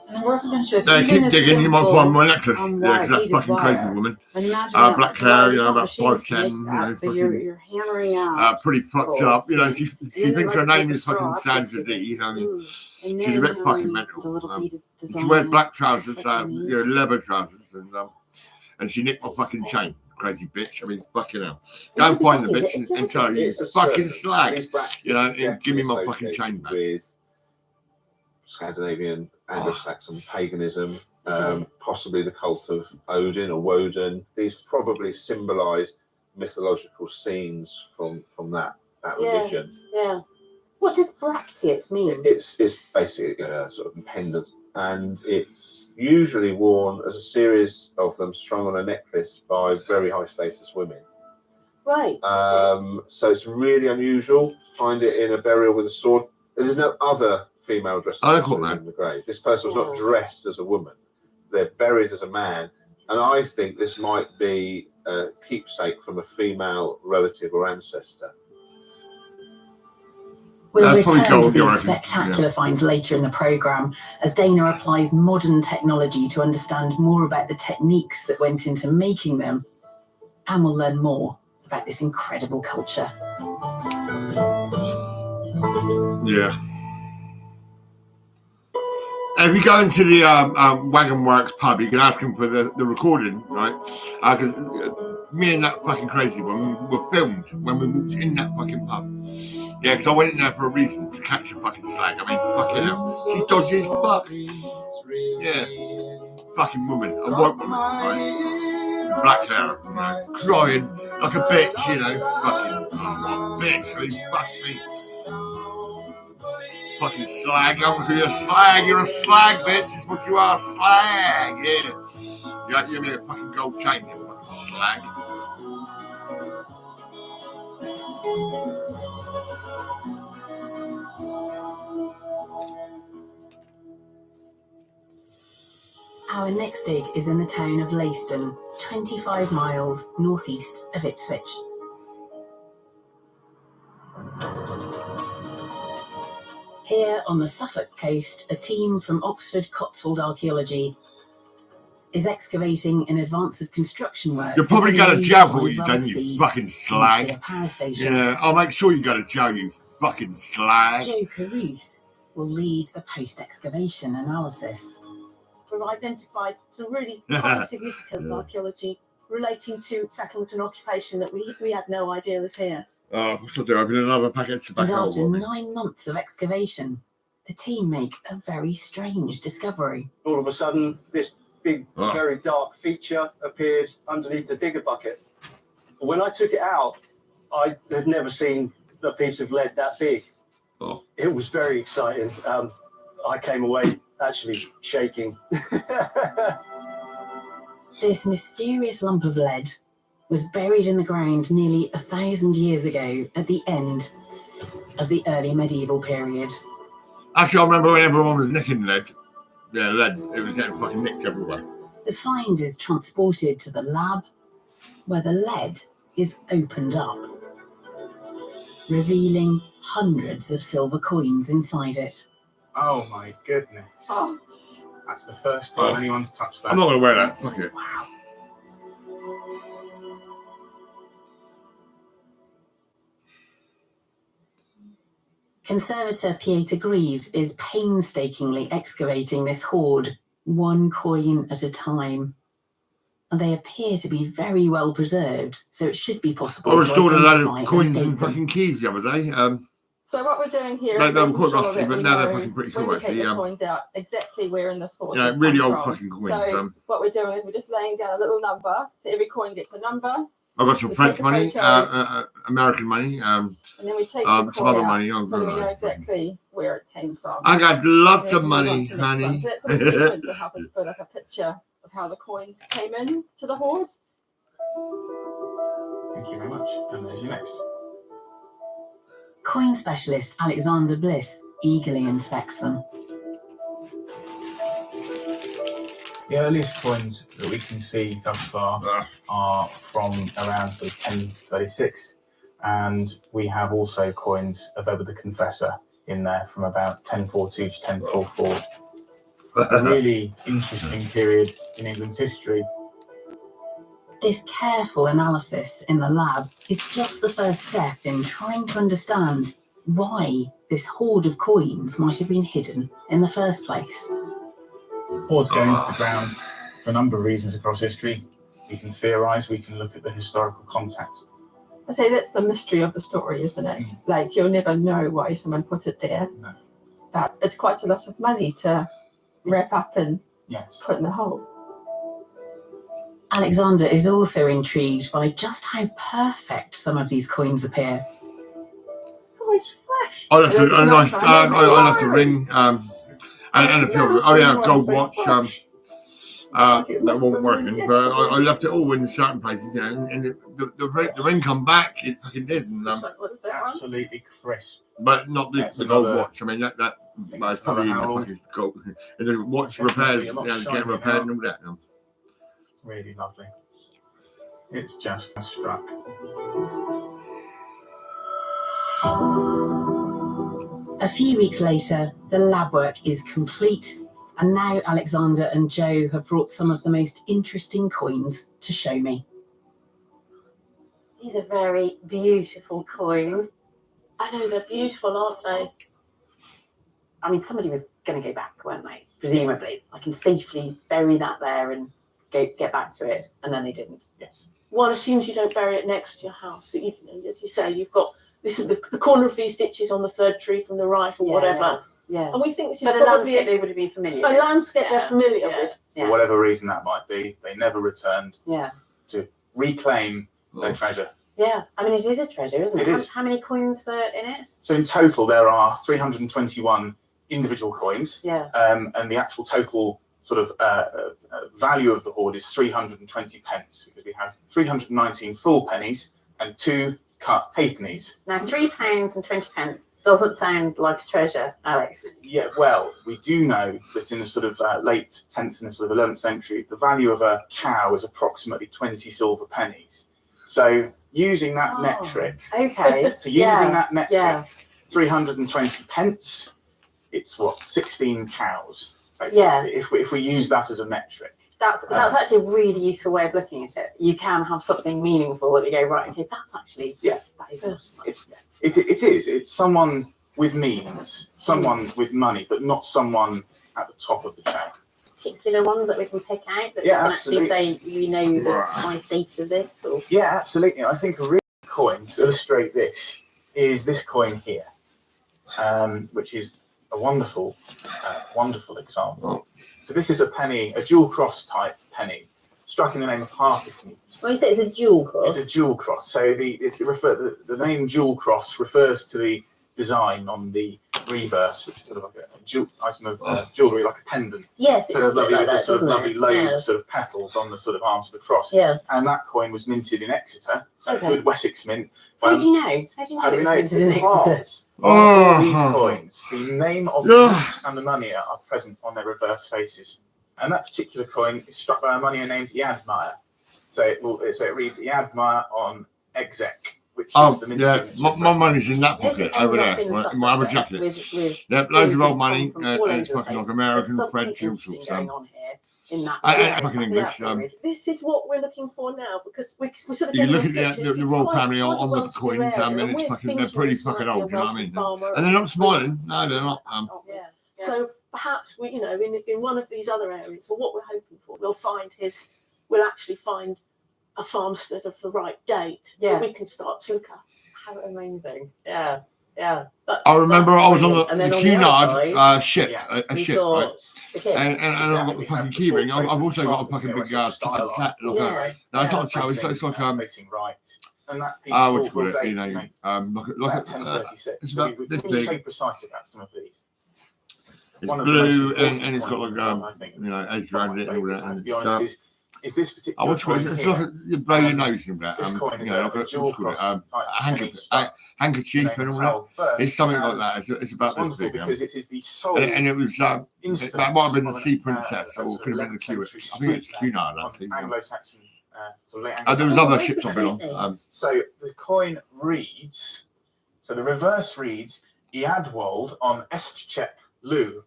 R: And I wasn't even sure if
B: They
R: even
B: keep
R: a
B: digging him off
R: simple
B: on my necklace.
R: white
B: Yeah, because that
R: beaded
B: fucking crazy
R: wire.
B: woman.
R: Imagine
B: Black
R: that,
B: hair,
R: there's not
B: about
R: machines to
B: 5'10",
R: make
B: you
R: that,
B: know,
R: so
B: fucking,
R: you're hammering out.
B: pretty fucked up. You know, she
R: then
B: thinks her
R: like
B: name
R: the
B: is fucking
R: straw,
B: Sandra D.
R: and
B: She's a
R: then
B: bit fucking
R: hammering
B: mental.
R: the little beaded
B: She
R: design.
B: wears black trousers,
R: It's like
B: leather trousers, and she nicked my fucking chain. Crazy bitch. I mean, fucking hell. Go and find the bitch and tell her you
S: It's a
B: fucking
S: serpent.
B: slag.
S: These brackets
B: You know,
S: are
B: and give me my
S: definitely
B: fucking chain back.
S: With Scandinavian, Anglo-Saxon paganism, possibly the cult of Odin or Woden. These probably symbolise mythological scenes from that religion.
P: Yeah. What does bracket mean?
S: It's basically a sort of pendant, and it's usually worn as a series of them strung on a necklace by very high status women.
P: Right.
S: So it's really unusual to find it in a burial with a sword. There's no other female dressed in the grave. This person was not dressed as a woman. They're buried as a man, and I think this might be a keepsake from a female relative or ancestor.
O: We'll return to these spectacular finds later in the programme as Dana applies modern technology to understand more about the techniques that went into making them, and we'll learn more about this incredible culture.
B: Yeah. If you go into the Wagon Works pub, you can ask them for the recording, right? Because me and that fucking crazy one were filmed when we walked in that fucking pub. Yeah, because I went in there for a reason, to catch a fucking slag. I mean, fucking hell. She's dodgy as fuck. Yeah. Fucking woman, a white woman, right? Black hair, you know, crying like a bitch, you know. Fucking bitch, I mean, fuck me. Fucking slag, you're a slag, you're a slag, bitch. That's what you are, slag, yeah. You give me a fucking gold chain, you fucking slag.
O: Our next dig is in the town of Leiston, 25 miles northeast of Ipswich. Here on the Suffolk coast, a team from Oxford Cotswold Archaeology is excavating in advance of construction work.
B: You're probably going to jail for what you've done, you fucking slag.
O: Power station.
B: Yeah, I'll make sure you go to jail, you fucking slag.
O: Joe Carruth will lead the post-excavation analysis.
T: We've identified some really highly significant archaeology relating to settlement and occupation that we had no idea was here.
B: Oh, what's I do? Open another packet of
O: And
B: tobacco.
O: after 9 months of excavation, the team make a very strange discovery.
U: All of a sudden, this big, very dark feature appeared underneath the digger bucket. When I took it out, I had never seen a piece of lead that big. It was very exciting. I came away actually shaking.
O: This mysterious lump of lead was buried in the ground nearly 1,000 years ago at the end of the early medieval period.
B: Actually, I remember when everyone was nicking lead. Yeah, lead. It was getting fucking nicked everywhere.
O: The find is transported to the lab, where the lead is opened up, revealing hundreds of silver coins inside it.
V: Oh my goodness.
T: Oh.
V: That's the first time anyone's touched that.
B: I'm not going to wear that. Fuck it.
V: Wow.
O: Conservator Pieter Greaves is painstakingly excavating this hoard, one coin at a time. And they appear to be very well preserved, so it should be possible
B: I restored a load
O: identify
B: of coins
O: and
B: and
O: date them.
B: fucking keys the other day.
T: So what we're doing here
B: They
T: is
B: were
T: making
B: quite
T: sure
B: rusty,
T: that
B: but
T: we
B: now they're
T: know
B: fucking pretty
T: when
B: cool,
T: we take
B: actually.
T: the coins out exactly where in the sport.
B: Yeah,
T: they
B: really
T: come
B: old
T: from.
B: fucking coins,
T: So what we're doing is we're just laying down a little number, so every coin gets a number.
B: I've got some
T: We
B: French
T: take a
B: money,
T: photo,
B: American money,
T: and then we take
B: some
T: the coin
B: other
T: out,
B: money.
T: so that we know exactly where it came from.
B: I got lots
T: And
B: of
T: then we
B: money,
T: move on to the next one.
B: honey.
T: So that's a sequence to help us put up a picture of how the coins came in to the hoard.
V: Thank you very much. And there's your next.
O: Coin specialist Alexander Bliss eagerly inspects them.
V: The earliest coins that we can see thus far are from around sort of 1036, and we have also coins of Edward the Confessor in there from about 1042 to 1044. A really interesting period in England's history.
O: This careful analysis in the lab is just the first step in trying to understand why this hoard of coins might have been hidden in the first place.
V: Hoards go into the ground for a number of reasons across history. We can theorise, we can look at the historical context.
J: I say that's the mystery of the story, isn't it? Like, you'll never know why someone put it there.
V: No.
J: But it's quite a lot of money to wrap up and put in the hole.
O: Alexander is also intrigued by just how perfect some of these coins appear.
J: Oh, it's fresh.
B: I left a nice. I left a ring and a few. Oh yeah, gold watch. That wasn't working, but I left it all in certain places. You know, and the ring come back. It fucking did. And,
J: What is that one?
V: Absolutely crisp.
B: but not the,
V: That's
B: the gold
V: another-
B: watch. I mean that is probably in the fucking gold. And the watch repairs, getting repaired and all that.
V: Really lovely. It's just struck.
O: A few weeks later, the lab work is complete, and now Alexander and Joe have brought some of the most interesting coins to show me.
P: These are very beautiful coins.
T: I know they're beautiful, aren't they?
P: I mean, somebody was going to go back, weren't they? Presumably. I can safely bury that there and get back to it, and then they didn't.
V: Yes.
T: One assumes you don't bury it next to your house. So as you say, you've got this is the corner of these ditches on the third tree from the right or whatever.
P: Yeah.
T: And we think this is
P: But a
T: probably
P: landscape they would have been familiar
T: a
P: with.
T: landscape they're familiar with.
V: For whatever reason that might be, they never returned
P: Yeah.
V: to reclaim their treasure.
P: Yeah. I mean, it is a treasure, isn't it?
V: It is.
P: How many coins were in it?
V: So in total, there are 321 individual coins,
P: Yeah.
V: and the actual total sort of value of the hoard is 320 pence, because we have 319 full pennies and 2 cut halfpennies.
P: Now, £3.20 doesn't sound like a treasure, Alex.
V: Yeah, well, we do know that in the sort of late 10th and the sort of 11th century, the value of a cow is approximately 20 silver pennies. So using that metric,
P: Okay.
V: so using that metric,
P: Yeah.
V: 320 pence, it's what, 16 cows, basically,
P: Yeah.
V: if we use that as a metric.
P: That's actually a really useful way of looking at it. You can have something meaningful that you go, right, okay, that's actually, that is awesome.
V: It is. It's someone with means, someone with money, but not someone at the top of the chain.
P: Particular ones that we can pick out that
V: Yeah,
P: we can actually say,
V: absolutely.
P: we know the high state of this, or
V: Yeah, absolutely. I think a really good coin to illustrate this is this coin here, which is a wonderful, wonderful example. So this is a penny, a dual cross type penny, struck in the name of Hartlepool.
P: well, you say it's a jewel cross.
V: It's a jewel cross. So the name jewel cross refers to the design on the reverse, which is sort of like a item of jewellery, like a pendant.
P: Yes, it
V: so there's
P: does look
V: lovely,
P: like that,
V: sort of
P: doesn't
V: lovely
P: it?
V: low
P: Yeah.
V: sort of petals on the sort of arms of the cross.
P: Yeah.
V: And that coin was minted in Exeter. So
P: Okay.
V: good Wessex mint.
P: How do you know? How do you know
V: How do we
P: it
V: know?
P: was minted in
V: Because
P: Exeter?
V: on all these
B: Oh.
V: coins, the name of the mint and the moneyer are present on their reverse faces. And that particular coin is struck by a moneyer named Yadmire. So it reads Yadmire on exec, which is the mint
B: yeah,
V: signature.
B: my money's in that
P: This
B: pocket
P: ends
B: over
P: up
B: there,
P: in
B: right,
P: stuff
B: in my other
P: like that
B: jacket.
P: with
B: Yep, loads
P: things
B: of
P: that
B: old money,
P: come from
B: and
P: all
B: it's
P: over the
B: fucking
P: place.
B: like American,
P: There's something
B: French, all
P: interesting
B: sorts.
P: going on here in that.
B: And fucking English.
T: This is what we're looking for now, because we sort of
B: You
T: getting
B: look
T: the
B: at
T: pictures.
B: the
T: It's
B: royal
T: quite-
B: family
T: it's quite a
B: on the
T: well-to-do
B: coins,
T: area,
B: and
T: we're
B: it's fucking, they're
T: thinking
B: pretty
T: it's
B: fucking
T: like a
B: old, you know what I
T: wealthy
B: mean?
T: farmer.
B: And they're not smiling, no, they're not.
T: So perhaps we, in one of these other areas, or what we're hoping for, we'll actually find a farmstead of the right date
P: Yeah.
T: that we can start to look at.
P: How amazing. Yeah. Yeah. That's,
B: I remember
P: that's
B: I was on
P: brilliant.
B: the
P: And then on the
B: Cunard
P: other side,
B: ship, a
P: you've
B: ship,
P: got
B: right?
P: the king.
B: And I've got the fucking key ring. I've also got a fucking big set. Look,
P: Yeah.
B: no, it's not a chow, it's like
V: facing right. And that piece
B: what
V: will
B: you call it,
V: date
B: you know,
V: mate,
B: look
V: about
B: at
V: 1036.
B: it's
V: So
B: about
V: we
B: this
V: can be so
B: big.
V: precise about some of these.
B: It's
V: One of the
B: blue
V: most important
B: and it's got
V: points
B: like
V: I think,
B: edge around it and all that.
V: to
B: And
V: be honest, is is this
B: I
V: particular
B: want to
V: coin
B: it's
V: here.
B: like you blow your nose in that.
V: This coin is
B: You know,
V: a
B: like a,
V: jewel
B: what's it called,
V: cross type
B: handkerchief and all that.
V: First,
B: It's something like that. It's about
V: it's
B: this
V: wonderful
B: big.
V: because it is the sole
B: And it was that might have been the Sea
V: instance
B: Princess,
V: of
B: or could have been the Q. I think it's Cunard. I think.
V: Anglo-Saxon. Sort of late
B: There was other
V: Anglo-Saxon.
B: ships I've been on.
V: So the coin reads. So the reverse reads Eadwald on Estchep Lu.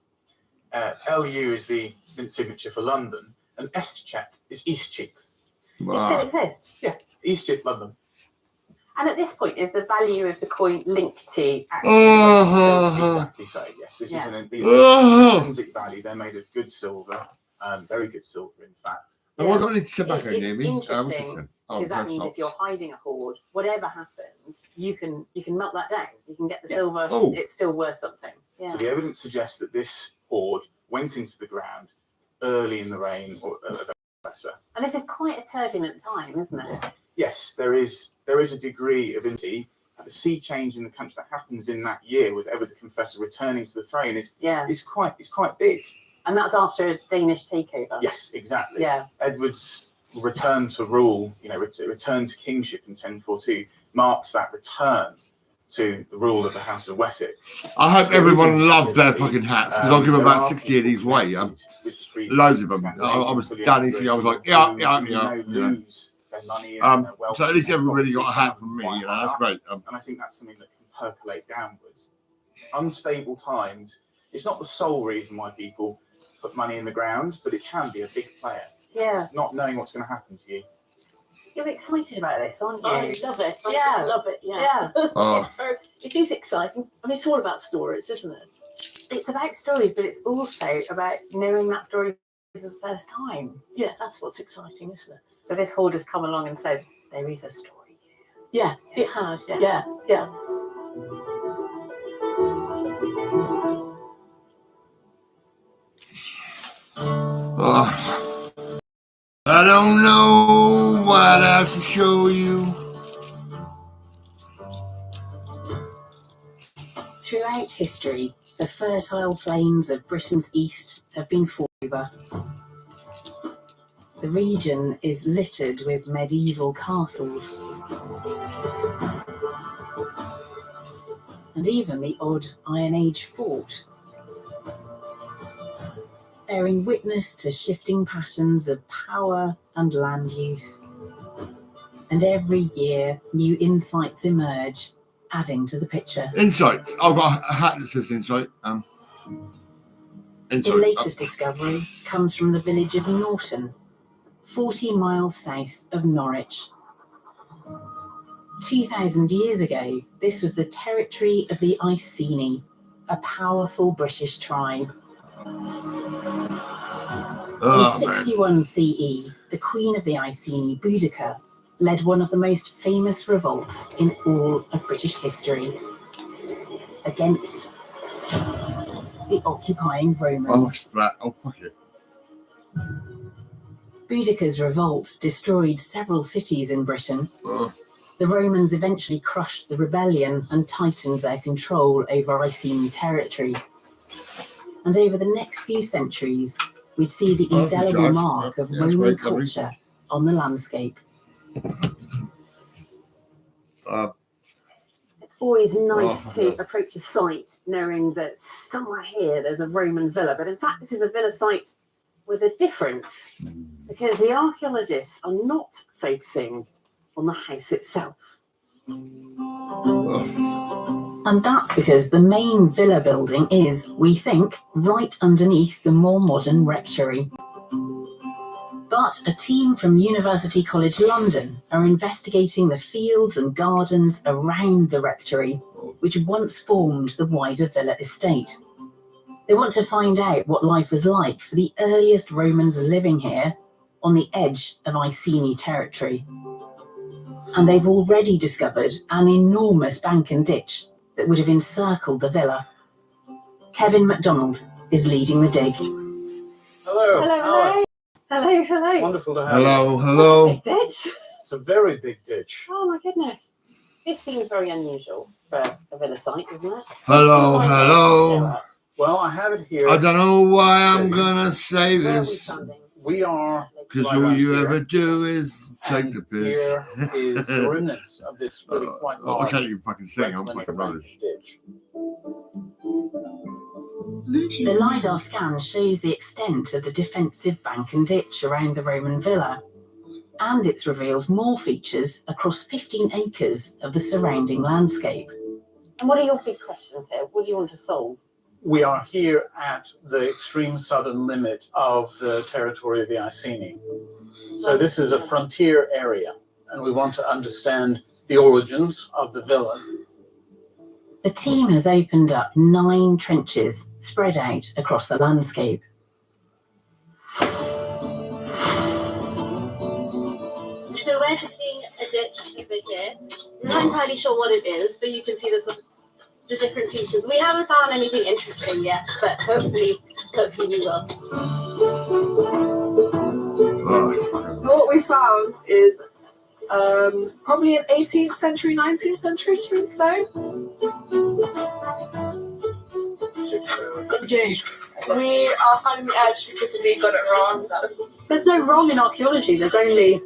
V: LU is the signature for London, and Estchep is Eastcheap.
P: It still exists.
V: Yeah, Eastcheap, London.
P: And at this point, is the value of the coin linked to
V: Exactly so. Yes, this is an intrinsic value. They're made of good silver, very good silver, in fact.
B: Oh, I got any tobacco
P: It's
B: near me.
P: interesting because that means
B: no,
P: if you're hiding a hoard, whatever happens, you can melt that down. You can get the silver.
V: Oh.
P: It's still worth something. Yeah.
V: So the evidence suggests that this hoard went into the ground early in the reign of the professor.
P: And this is quite a turbulent time, isn't it?
V: Yes, there is a degree of intrigue. The sea change in the country that happens in that year with Edward the Confessor returning to the throne is quite big.
P: And that's after a Danish takeover.
V: Yes, exactly.
P: Yeah.
V: Edward's return to rule, return to kingship in 1042 marks that return to the rule of the House of Wessex.
B: I hope everyone loved their fucking hats because I'll give about 60 of these away. Loads of them. I was Danny, I was like, yeah.
V: Lose their money and their wealth.
B: So at least everybody got a hat from me. That's great.
V: And I think that's something that can percolate downwards. Unstable times. It's not the sole reason why people put money in the ground, but it can be a big player.
P: Yeah.
V: Not knowing what's going to happen to you.
P: You're excited about this, aren't you?
T: I love it. I
P: Yeah.
T: just love it. Yeah.
B: Oh.
T: So it is exciting. I mean, it's all about stories, isn't it?
P: It's about stories, but it's also about knowing that story for the first time.
T: Yeah, that's what's exciting, isn't it?
P: So this hoard has come along and said, there is a story.
T: Yeah, it has. Yeah, yeah.
B: I don't know what else to show you.
O: Throughout history, the fertile plains of Britain's east have been fought over. The region is littered with medieval castles, and even the odd Iron Age fort, bearing witness to shifting patterns of power and land use. And every year, new insights emerge, adding to the picture.
B: Insights. I've got a hat that says insight.
O: The latest discovery comes from the village of Norton, 40 miles south of Norwich. 2,000 years ago, this was the territory of the Iceni, a powerful British tribe. In 61 CE, the queen of the Iceni, Boudica, led one of the most famous revolts in all of British history against the occupying Romans.
B: Oh, it's flat. Oh, fuck it.
O: Boudica's revolt destroyed several cities in Britain. The Romans eventually crushed the rebellion and tightened their control over Iceni territory. And over the next few centuries, we'd see the indelible mark of Roman culture on the landscape.
P: It's always nice to approach a site knowing that somewhere here there's a Roman villa, but in fact this is a villa site with a difference, because the archaeologists are not focusing on the house itself.
O: And that's because the main villa building is, we think, right underneath the more modern rectory. But a team from University College London are investigating the fields and gardens around the rectory, which once formed the wider villa estate. They want to find out what life was like for the earliest Romans living here on the edge of Iceni territory. And they've already discovered an enormous bank and ditch that would have encircled the villa. Kevin MacDonald is leading the dig.
V: Hello.
T: Hello. Hello. Hello.
V: Wonderful to have
B: Hello,
V: you.
B: hello.
P: Big ditch.
V: It's a very big ditch.
P: Oh my goodness. This seems very unusual for a villa site, doesn't it?
B: Hello, hello.
V: Well, I have it here.
B: I don't know why I'm gonna say this.
C: We are.
B: Because
C: right
B: all
C: around
B: you
C: here,
B: ever do is take
C: and
B: the piss.
C: here is the remnants of this really quite
B: I
C: large
B: can't even fucking sing. I'm fucking rubbish.
C: ditch.
O: The LiDAR scan shows the extent of the defensive bank and ditch around the Roman villa, and it's revealed more features across 15 acres of the surrounding landscape.
P: And what are your big questions here? What do you want to solve?
C: We are here at the extreme southern limit of the territory of the Iceni. So this is a frontier area, and we want to understand the origins of the villa.
O: The team has opened up 9 trenches spread out across the landscape.
K: So we're digging a ditch over here. I'm not entirely sure what it is, but you can see the sort of the different features. We haven't found anything interesting yet, but hopefully we will.
W: What we found is probably an 18th century, 19th century tombstone.
K: James, we are finding the edge because we got it wrong.
E: There's no wrong in archaeology. There's only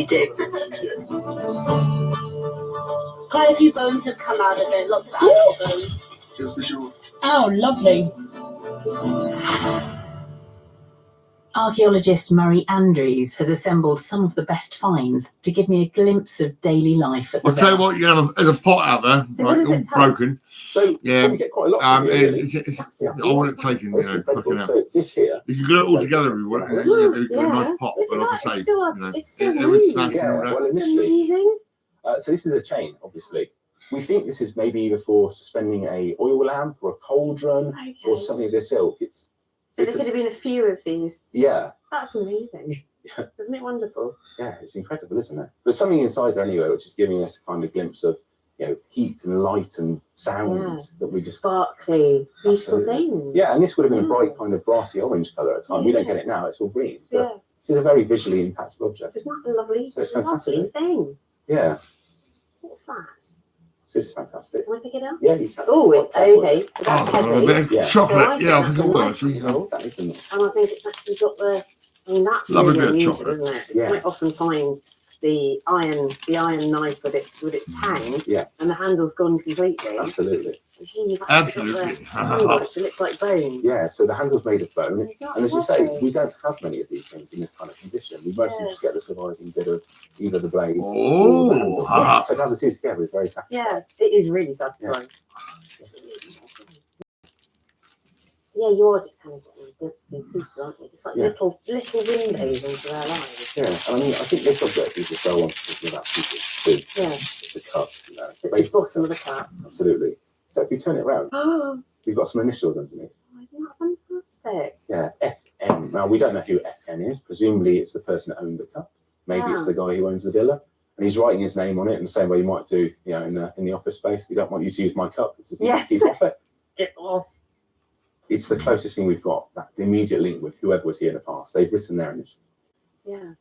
E: dig.
K: Quite a few bones have come out of it. Lots of animal bones.
E: Oh, lovely.
O: Archaeologist Murray Andrews has assembled some of the best finds to give me a glimpse of daily life at the
B: I'll tell you
O: villa.
B: what, you have there's a pot out there,
O: So what
B: like
O: does
B: all
O: it tell us?
B: broken.
S: So
B: yeah,
S: we get quite a lot from here, really.
B: I want it taken, you know, fucking out.
S: So this here.
B: You can glue it all together if you want. You've got a nice pot, but like I say, it was smashed
S: Yeah,
B: all
S: well,
B: that.
S: initially, so this is a chain, obviously. We think this is maybe either for suspending a oil lamp or a cauldron or something of this ilk.
P: So there could have been a few of these.
S: Yeah,
P: That's amazing. Isn't it wonderful?
S: yeah, it's incredible, isn't it? There's something inside there anyway, which is giving us a kind of glimpse of, you know, heat and light and sound that we just
P: sparkly, beautiful
S: Absolutely.
P: things.
S: Yeah, and this would have been a bright kind of brassy orange colour at the time. We don't get it now; it's all green. But
P: Yeah.
S: this is a very visually impactful object.
P: Isn't that a lovely,
S: So it's
P: lovely
S: fantastic.
P: thing?
S: Yeah,
P: What's that?
S: this is fantastic.
P: Can I pick it up?
S: Yeah, you can.
P: Oh, it's okay. So that's
B: Oh, a
P: heavy.
B: bit of
S: Yeah.
B: chocolate. Yeah, I think it will
P: like
B: actually.
S: Oh, that isn't.
P: And I think it's actually got the. I mean, that's
B: Lovely
P: really
B: bit of
P: unusual,
B: chocolate.
P: isn't it?
S: Yeah.
P: You might often find the iron knife with its tang,
S: Yeah.
P: and the handle's gone completely.
S: Absolutely.
P: And here you've actually got
B: Absolutely.
P: the handle, which looks like bone.
S: Yeah, so the handle's made of bone,
P: Is that
S: and as you say,
P: lovely?
S: we don't have many of these things in this kind of condition. We mostly
P: Yeah.
S: just get the surviving bit of either the blades or
B: Oh,
S: the handle.
B: ah.
S: So to have the two together is very satisfying.
P: Yeah, it is really satisfying. Yeah, you are just kind of getting a glimpse of these people, aren't you? Just like
S: Yeah.
P: little windows into their lives.
S: Yeah, and I mean, I think this object is just so on talking about people too.
P: Yeah.
S: It's a cup, you know.
P: It's the bottom of the cup.
S: Absolutely. So if you turn it around,
P: Oh,
S: we've got some initials underneath.
P: isn't that fantastic?
S: Yeah, FN. Now we don't know who FN is. Presumably, it's the person that owned the cup. Maybe it's
P: Ah.
S: the guy who owns the villa, and he's writing his name on it in the same way you might do, you know, in the office space. We don't want you to use my cup. It's just
P: Yes.
S: keep off it.
P: Get off.
S: It's the closest thing we've got. That the immediate link with whoever was here in the past. They've written their initials.
P: Yeah.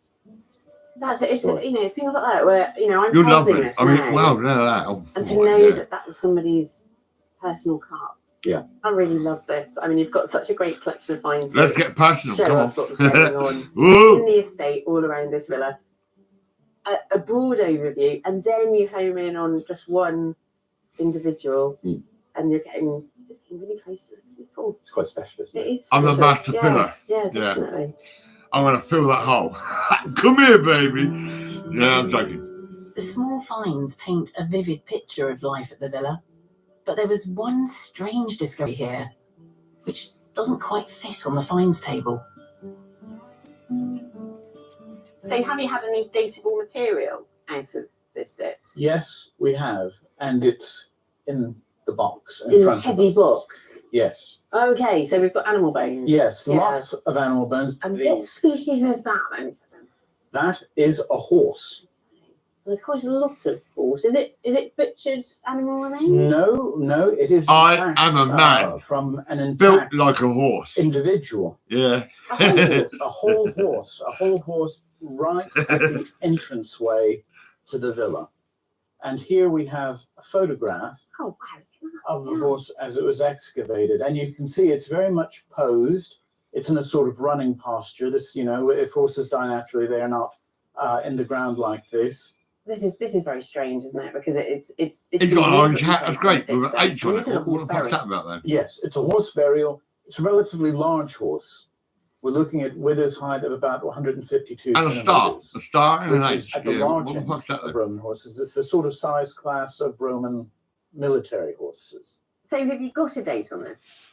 P: That's it. It's,
S: Sorry.
P: you know, it's things like that where, you know, I'm
B: You're
P: holding
B: lovely.
P: this
B: I mean,
P: now,
B: wow, no, that. Oh,
P: and to
B: boy,
P: know
B: yeah.
P: that that was somebody's personal cup.
S: Yeah.
P: I really love this. I mean, you've got such a great collection of finds.
B: Let's
P: here.
B: get personal.
P: Show
B: Come
P: us
B: on.
P: what was going on
B: Woo!
P: in the estate all around this villa. A broad overview, and then you home in on just one individual, and you're just getting really close to the people.
S: It's quite special, isn't
P: It
S: it?
P: is.
B: I'm a
P: special.
B: master
P: Yeah,
B: filler.
P: Yeah, definitely.
B: I'm gonna fill that hole. Come here, baby. Yeah, I'm joking.
O: The small finds paint a vivid picture of life at the villa, but there was one strange discovery here, which doesn't quite fit on the finds table.
P: So, have you had any dateable material out of this ditch?
C: Yes, we have, and it's in the box in
P: In a
C: front
P: heavy
C: of us.
P: box.
C: Yes,
P: Okay, so we've got animal bones.
C: yes,
P: Yeah.
C: lots of animal bones.
P: And what species is that then?
C: That is a horse.
P: There's quite a lot of horse. Is it butchered animal remains?
C: No, it is. in
B: I
C: fact,
B: am a man.
C: from an intact
B: Built like a horse.
C: individual.
B: Yeah.
C: A whole horse right at the entranceway to the villa. And here we have a photograph
P: Oh wow!
C: of the horse as it was excavated. And you can see it's very much posed. It's in a sort of running posture. This, if horses die naturally, they are not in the ground like this.
P: This is very strange, isn't it? Because it's
B: He's got an orange hat. That's great. With an H on it. What the fuck's that about then?
C: Yes, it's a horse burial. It's a relatively large horse. We're looking at withers height of about 152
B: and
C: centimeters.
B: A star and an
C: which
B: H.
C: is at the
B: Yeah.
C: large
B: What the
C: end
B: fuck's that
C: of
B: then?
C: Roman horses. It's the sort of size class of Roman military horses.
P: So have you got a date on this?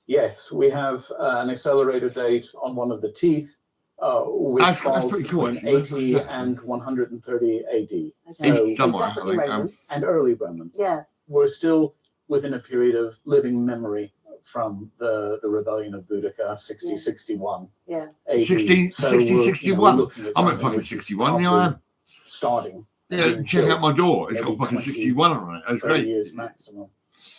C: Yes, we have an accelerator date on one of the teeth, which
B: That's
C: falls
B: pretty cool,
C: between
B: actually.
C: 80 and 130 AD.
B: East somewhere, I think.
C: And early Roman.
P: Yeah.
C: We're still within a period of living memory from the rebellion of Boudica, 6061.
P: Yeah.
C: AD.
B: 60,
C: So
B: 60,
C: we're,
B: 61.
C: looking at
B: I'm at
C: something
B: fucking
C: which is
B: 61, you know I am.
C: starting.
B: Yeah,
C: being
B: check
C: built
B: out my door. It's got
C: maybe
B: fucking
C: 20,
B: 61 on it. That's
C: 30
B: great.
C: years maximum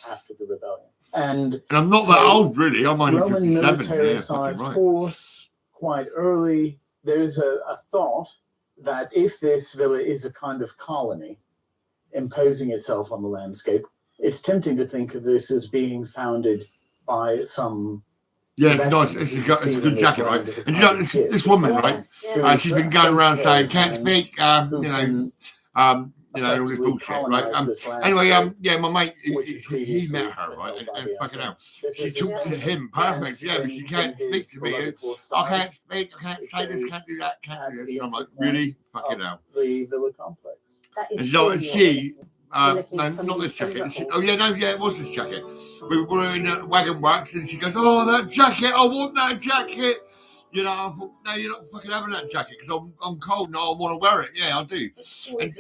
C: after the rebellion. And
B: I'm not that old, really. I'm only
C: Roman
B: 57.
C: military
B: Yeah,
C: sized
B: fucking right.
C: horse, quite early. There's a thought that if this villa is a kind of colony imposing itself on the landscape, it's tempting to think of this as being founded by some.
B: Yeah, it's nice. It's a good jacket, right? And you know, this woman, right? She's been going around saying, "Can't speak," all this bullshit, right? Anyway, yeah, my mate, he met her, right? And fucking hell, she talks to him perfect, yeah, but she can't speak to me. I can't speak. I can't say this. Can't do that. Can't do this. And I'm like, really? Fucking hell.
C: The villa complex.
B: And you know what? She. No, not this jacket. It was this jacket. We were in Wagon Works, and she goes, "Oh, that jacket! I want that jacket." You know, I thought, "No, you're not fucking having that jacket because I'm cold and I want to wear it." Yeah, I do. And,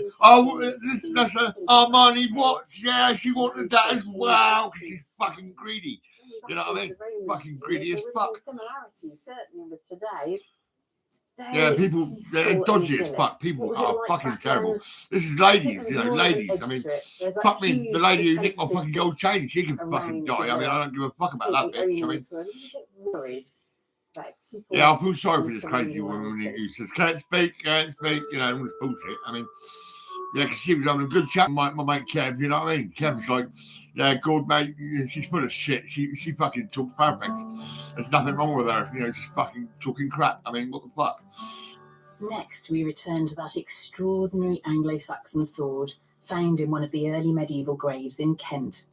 B: that's an Armani watch. Yeah, she wanted that as well because she's fucking greedy. You know what I mean? Fucking greedy as fuck.
P: Similarities certainly with today.
B: Yeah, people, they're dodgy as fuck. People are fucking terrible. This is ladies, ladies. I mean, fuck me, the lady who nicked my fucking gold chain, she can fucking die. I mean, I don't give a fuck about that bitch. I mean, yeah, I feel sorry for this crazy woman who says, can't speak, all this bullshit. I mean, yeah, because she was having a good chat with my mate Kev, you know what I mean? Kev's like, yeah, good mate, she's full of shit. She fucking talks perfect. There's nothing wrong with her, she's fucking talking crap. I mean, what the fuck?
O: Next, we return to that extraordinary Anglo-Saxon sword found in one of the early medieval graves in Kent.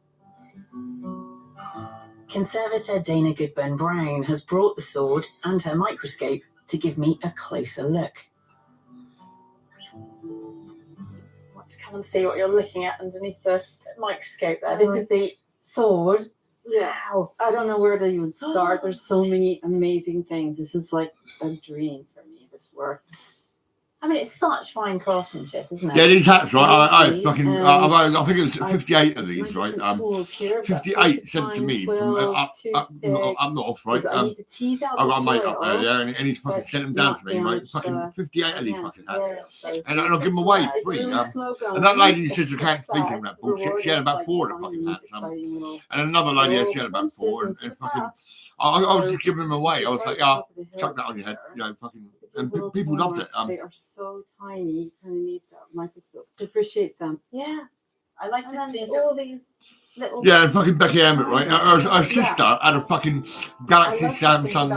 O: Conservator Dana Goodburn-Brown has brought the sword and her microscope to give me a closer look.
J: Let's come and see what you're looking at underneath the microscope there. This is the sword.
R: Wow. I don't know where to even start. There's so many amazing things. This is like a dream for me, this work.
J: I mean, it's such fine craftsmanship, isn't it?
B: Yeah, these hats, right? I
R: Lovely.
B: think it was 58 of these, right?
R: Tools here,
B: 58 sent to me from up north, right?
R: I need to tease out
B: I've got a
R: the
B: mate up there,
R: soil,
B: yeah, and he's fucking
R: but
B: sent them down
R: not
B: to me, mate.
R: damage
B: Fucking
R: the
B: 58 of these
R: plant.
B: fucking hats.
R: Yeah, so
B: And I'll give them away
R: it's
B: free.
R: really slow going.
B: And that lady who says I
R: It's
B: can't speak
R: back.
B: in that bullshit, she had
R: Reward
B: about
R: is
B: 4 of
R: like
B: the fucking hats.
R: exciting little
B: And another lady,
R: little
B: she had about 4,
R: glimpses
B: and
R: into
B: fucking,
R: the
B: I was
R: So
B: just giving them away. I was like,
R: right
B: yeah,
R: top of the
B: chuck
R: hill
B: that on your head, fucking.
R: Those
B: And
R: little
B: people loved it.
R: marks, they are so tiny. You kind of need that microscope to appreciate them.
J: Yeah.
R: I like
J: And
R: to
J: then
R: think
J: all
R: of
J: these little.
B: Yeah, and fucking Becky Ambert, right? Her sister had a fucking Galaxy Samsung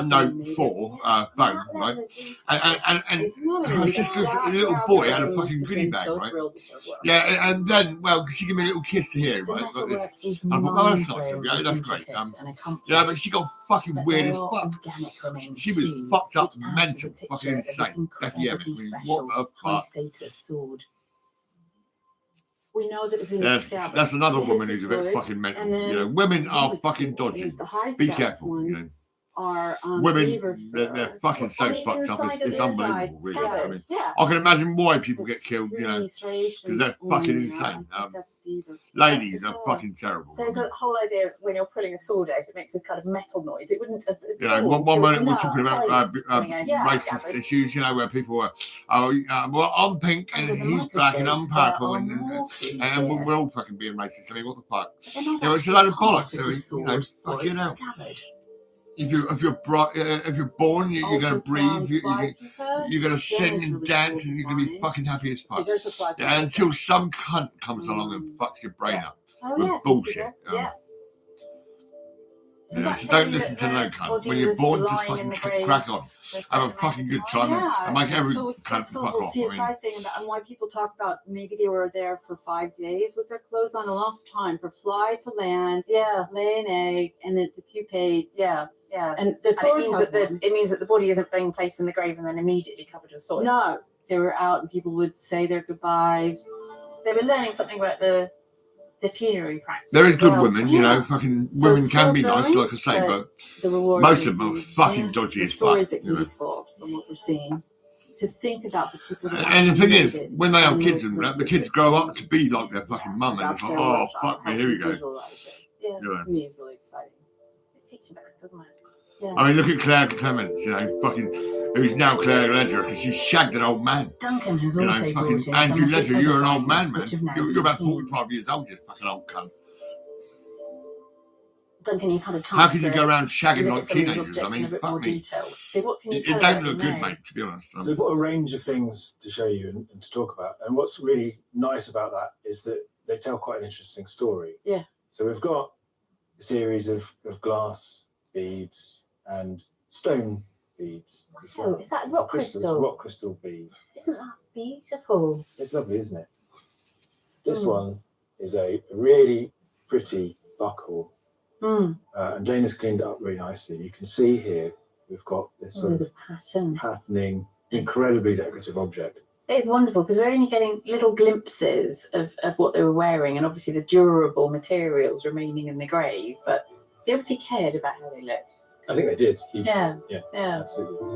B: Note 4 phone, right? And her sister's little boy had a fucking goodie bag, right? Yeah, and then, well, she gave me a little kiss to here, right? Like this. I thought, oh, that's nice of you. Yeah, that's great. Yeah, but she got fucking weird as fuck. She was fucked up, mental, fucking insane. Becky Emmett. I mean, what the fuck?
O: Status sword.
R: We know that it's in
B: Yeah,
R: the scabbard.
B: that's another
R: So
B: woman
R: this
B: who's a
R: is
B: bit
R: good.
B: fucking mental.
R: And then
B: Women are fucking dodgy.
R: the high
B: Be
R: stats
B: careful.
R: ones are
B: Women, they're fucking so fucked up. It's unbelievable, really. I mean, I can imagine why people get killed, because they're fucking insane. Ladies are fucking terrible.
J: So there's a whole idea when you're pulling a sword out, it makes this kind of metal noise. It wouldn't have.
B: One moment we're talking about racist issues, where people are, well, I'm pink and he's black and I'm purple, and we're all fucking being racist. I mean, what the fuck? It's a load of bollocks. Fucking hell. If you're born, you're gonna breathe. You're gonna sing and dance, and you're gonna be fucking happy as fuck. Yeah, until some cunt comes along and fucks your brain up with bullshit. Yeah, so don't listen to no cunt. When you're born, just fucking crack on. Have a fucking good time and make every cunt
R: that's the
B: fuck
R: whole
B: off. I mean,
R: CSI thing about, and why people talk about maybe they were there for 5 days with their clothes on, a lot of time for fly to land, lay an egg, and then the pupate. And the
P: And
R: sword
P: it means that the body isn't being placed in the grave and then immediately covered with soil.
R: No, they were out and people would say their goodbyes.
P: They were learning something about the funerary practice.
B: there is good
P: Well,
B: women, you know, fucking women can be nice, like I say, but
R: the rewards
B: most
R: are
B: of them are
R: huge.
B: fucking dodgy
R: The
B: as fuck.
R: stories that
B: You
R: can
B: know?
R: be told from what we're seeing. To think about the people that
B: And the thing is,
R: actually
B: when they have
R: made
B: kids
R: it,
B: and that, the kids grow up to be like their fucking mum, and
R: about
B: it's like,
R: their
B: oh
R: workshop,
B: fuck me,
R: how
B: here we
R: to
B: go.
R: visualize it.
P: Yeah,
B: You know.
R: To me, it's really exciting.
P: It takes you back, doesn't it?
B: I mean, look at Claire Clements, you know, fucking, who's now Claire Ledger, because she shagged an old man.
O: Duncan has
B: You know,
O: also
B: fucking
O: brought in some
B: Andrew
O: of the
B: Ledger,
O: other
B: you're an old
O: findings
B: man, man.
O: which have now
B: You're about
O: been
B: 45 years old, you fucking old cunt.
P: Duncan, you've had a chance.
B: How can you
P: to
B: go around shagging
P: look
B: like
P: at some of these
B: teenagers? I
P: objects in a
B: mean,
P: bit
B: fuck
P: more
B: me.
P: detail. So what can you
B: It
P: tell
B: don't
P: us
B: look
P: about
B: good,
P: them
B: mate, to be honest.
F: So we've got a range of things to show you and to talk about. And what's really nice about that is that they tell quite an interesting story.
P: Yeah.
F: So we've got a series of glass beads and stone beads. as well.
P: Oh, is that
F: So
P: rock
F: crystals,
P: crystal?
F: rock crystal bead.
P: Isn't that beautiful?
F: It's lovely, isn't it? This
P: Mm.
F: one is a really pretty buckle.
P: Mm.
F: And Jane has cleaned it up really nicely. You can see here we've got this sort
P: There's
F: of
P: a pattern.
F: patterning, incredibly decorative object.
P: It is wonderful because we're only getting little glimpses of what they were wearing, and obviously the durable materials remaining in the grave, but they obviously cared about how they looked.
F: I think they did. Hugely.
P: Yeah.
F: Absolutely.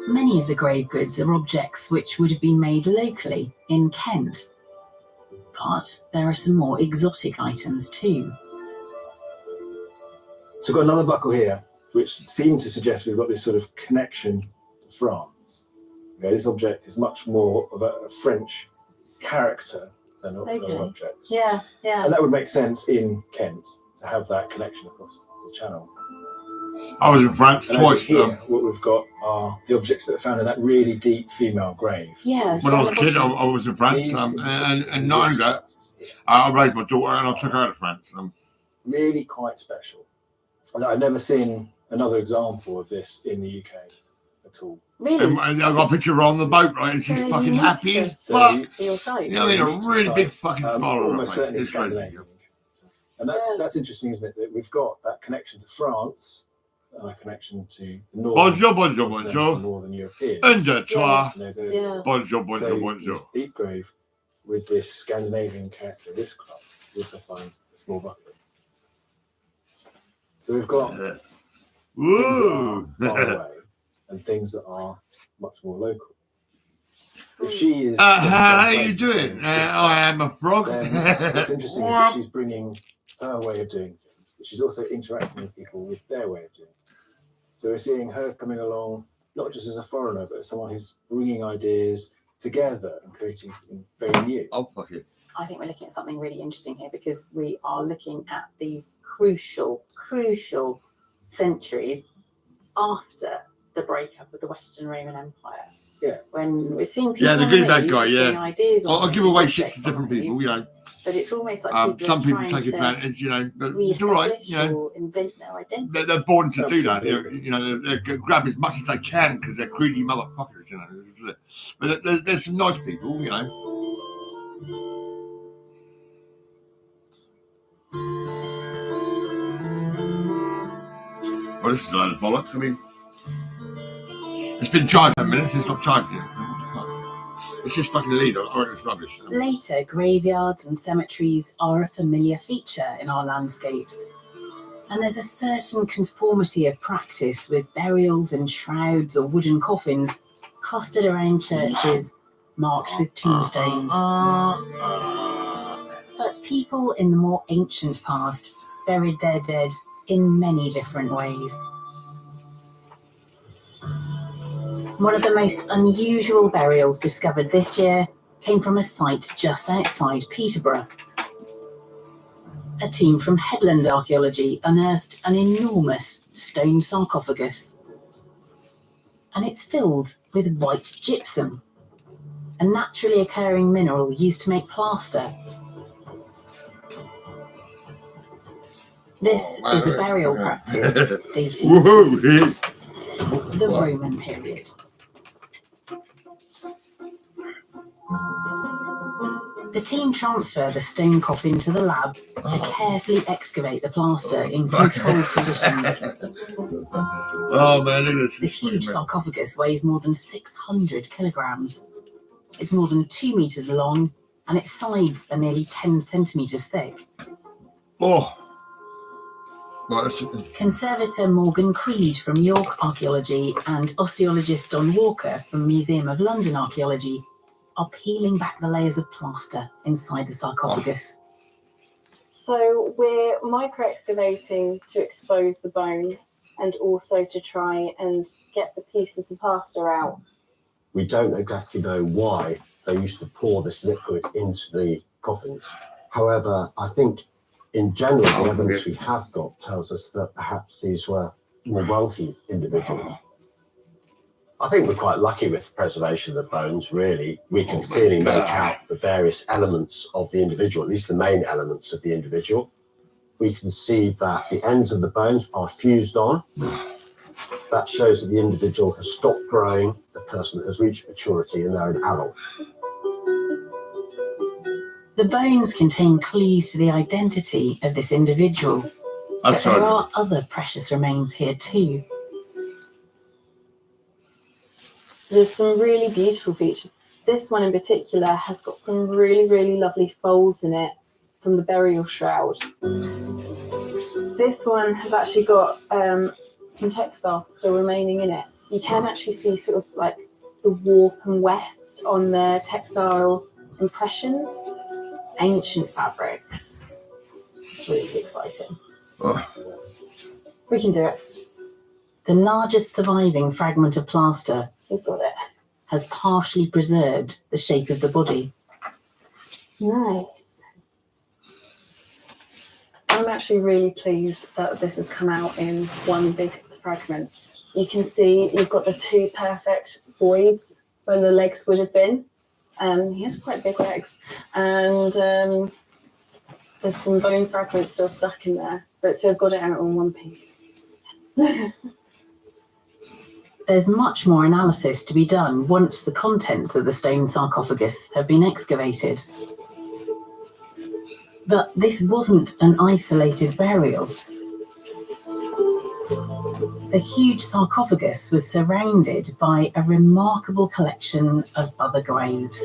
O: Many of the grave goods are objects which would have been made locally in Kent. But there are some more exotic items too.
F: So we've got another buckle here, which seems to suggest we've got this sort of connection to France. Okay, this object is much more of a French character than other objects.
P: Yeah.
F: And that would make sense in Kent to have that connection across the channel.
B: I was in France
F: And
B: twice.
F: over here, what we've got are the objects that are found in that really deep female grave.
P: Yeah.
B: When I was a kid, I was in France, and not only that, I raised my daughter and I took her to France.
F: Really quite special. And I've never seen another example of this in the UK at all.
P: Really?
B: And I got a picture of her on the boat, right, and she's
P: Very
B: fucking
P: unique
B: happy as
F: So
B: fuck.
P: For your site.
B: You know, I mean, a really big fucking smile on her
F: almost
B: face.
F: certainly
B: It's crazy.
F: Scandinavian. And that's interesting, isn't it? That we've got that connection to France and a connection to the northern,
B: Bonjour, bonjour,
F: continental
B: bonjour.
F: northern Europeans.
B: And de toi.
F: And there's a-
B: Bonjour, bonjour,
F: so
B: bonjour.
F: this deep grave with this Scandinavian character, this club, you also find a small buckle. So we've got things that are far away and things that are much more local. If she is,
B: how you doing? I am a frog.
F: then what's interesting is that she's bringing her way of doing things, but she's also interacting with people with their way of doing things. So we're seeing her coming along not just as a foreigner, but as someone who's bringing ideas together and creating something very new.
B: Oh, fuck it.
P: I think we're looking at something really interesting here because we are looking at these crucial centuries after the breakup of the Western Roman Empire.
F: Yeah.
P: When we're seeing people
B: Yeah, the good bad
P: move,
B: guy,
P: we're seeing
B: yeah.
P: ideas
B: I'll
P: on
B: give away shit
P: objects
B: to different
P: on
B: people, you know.
P: But it's almost like
B: Some people
P: are
B: take
P: trying to
B: advantage, you know, but it's all right, you know.
P: or invent their identity.
B: They're born to do that, you know. They grab as much as they can because they're greedy motherfuckers, you know. But there's some nice people, you know. Well, this is a load of bollocks. I mean, it's been charged 10 minutes. It's not charged yet. It's just fucking lead. I reckon it's rubbish.
O: Later, graveyards and cemeteries are a familiar feature in our landscapes. And there's a certain conformity of practice with burials in shrouds or wooden coffins clustered around churches marked with tombstones. But people in the more ancient past buried their dead in many different ways. One of the most unusual burials discovered this year came from a site just outside Peterborough. A team from Headland Archaeology unearthed an enormous stone sarcophagus. And it's filled with white gypsum, a naturally occurring mineral used to make plaster. This is a burial practice dating
B: Whoa,
O: to the Roman period. The team transfer the stone coffin to the lab to carefully excavate the plaster in controlled conditions.
B: Oh man, look at this.
O: The huge sarcophagus weighs more than 600 kilograms. It's more than 2 meters long, and its sides are nearly 10 centimeters thick.
B: Oh. Right,
O: Conservator Morgan Creed from York Archaeology and osteologist Don Walker from Museum of London Archaeology are peeling back the layers of plaster inside the sarcophagus.
J: So we're micro-excavating to expose the bone and also to try and get the pieces of plaster out.
G: We don't exactly know why they used to pour this liquid into the coffins. However, I think in general, the evidence we have got tells us that perhaps these were more wealthy individuals.
Q: I think we're quite lucky with the preservation of the bones, really. We can clearly make out the various elements of the individual, at least the main elements of the individual. We can see that the ends of the bones are fused on. That shows that the individual has stopped growing, the person has reached maturity, and they're an adult.
O: The bones contain clues to the identity of this individual, but there are other precious remains here too.
J: There's some really beautiful features. This one in particular has got some really, really lovely folds in it from the burial shroud. This one has actually got some textile still remaining in it. You can actually see sort of like the warp and weft on the textile impressions. Ancient fabrics. It's really exciting. We can do it.
O: The largest surviving fragment of plaster
J: We've got it.
O: has partially preserved the shape of the body.
J: Nice. I'm actually really pleased that this has come out in one big fragment. You can see you've got the two perfect voids where the legs would have been. He has quite big legs, and there's some bone fragments still stuck in there, but so I've got it out in one piece.
O: There's much more analysis to be done once the contents of the stone sarcophagus have been excavated. But this wasn't an isolated burial. The huge sarcophagus was surrounded by a remarkable collection of other graves.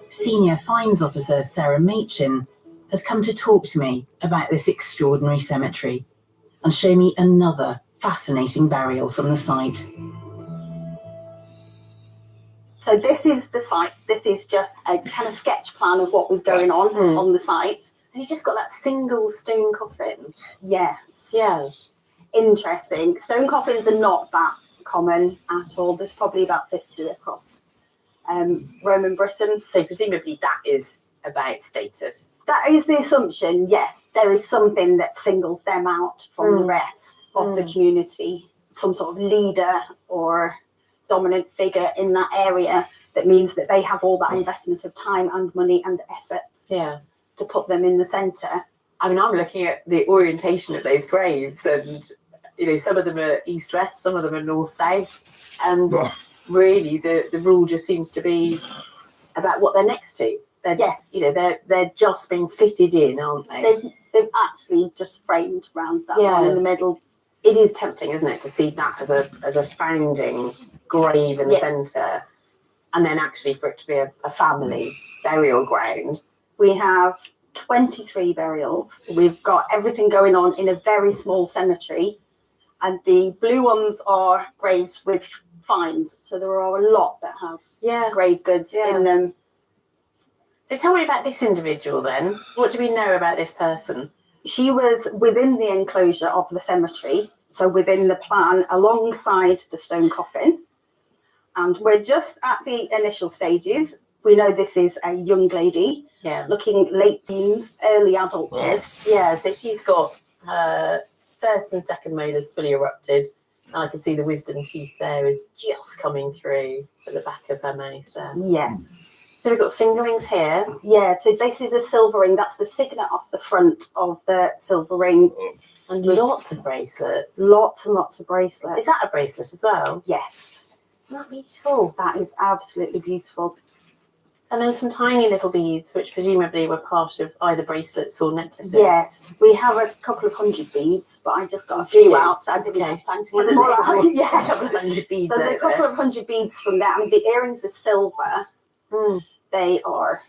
O: Senior Finds Officer Sarah Machin has come to talk to me about this extraordinary cemetery and show me another fascinating burial from the site.
L: So this is the site. This is just a kind of sketch plan of what was going on the site.
P: And you've just got that single stone coffin.
L: Yes.
P: Yes.
L: Interesting. Stone coffins are not that common at all. There's probably about 50 across Roman Britain.
P: So presumably that is about status.
L: That is the assumption, yes. There is something that singles them out from the rest of the community. Some sort of leader or dominant figure in that area that means that they have all that investment of time and money and effort to put them in the centre.
P: I mean, I'm looking at the orientation of those graves, and you know, some of them are east-west, some of them are north-south, and really the rule just seems to be about what they're next to. You know, they're just being fitted in, aren't they?
L: They've actually just framed round that one in the middle.
P: It is tempting, isn't it, to see that as a founding grave in the centre, and then actually for it to be a family burial ground.
L: We have 23 burials. We've got everything going on in a very small cemetery, and the blue ones are graves with finds. So there are a lot that have grave goods in them.
P: So tell me about this individual then. What do we know about this person?
L: She was within the enclosure of the cemetery, so within the plan alongside the stone coffin. And we're just at the initial stages. We know this is a young lady, looking late teens, early adulthood.
P: Yeah, so she's got her first and second molars fully erupted. And I can see the wisdom teeth there is just coming through at the back of her mouth there.
L: Yes. So we've got fingerings here. Yeah, so this is a silver ring. That's the signet off the front of the silver ring.
P: And lots of bracelets.
L: Lots and lots of bracelets.
P: Is that a bracelet as well?
L: Yes.
P: Isn't that beautiful?
L: That is absolutely beautiful.
P: And then some tiny little beads, which presumably were part of either bracelets or necklaces.
L: Yes, we have a couple of 100 beads, but I just got a
P: Few.
L: few out, so I didn't have time to get them all out. Yeah,
P: 100 beads.
L: so there's a couple of 100 beads from that. I mean, the earrings are silver. They are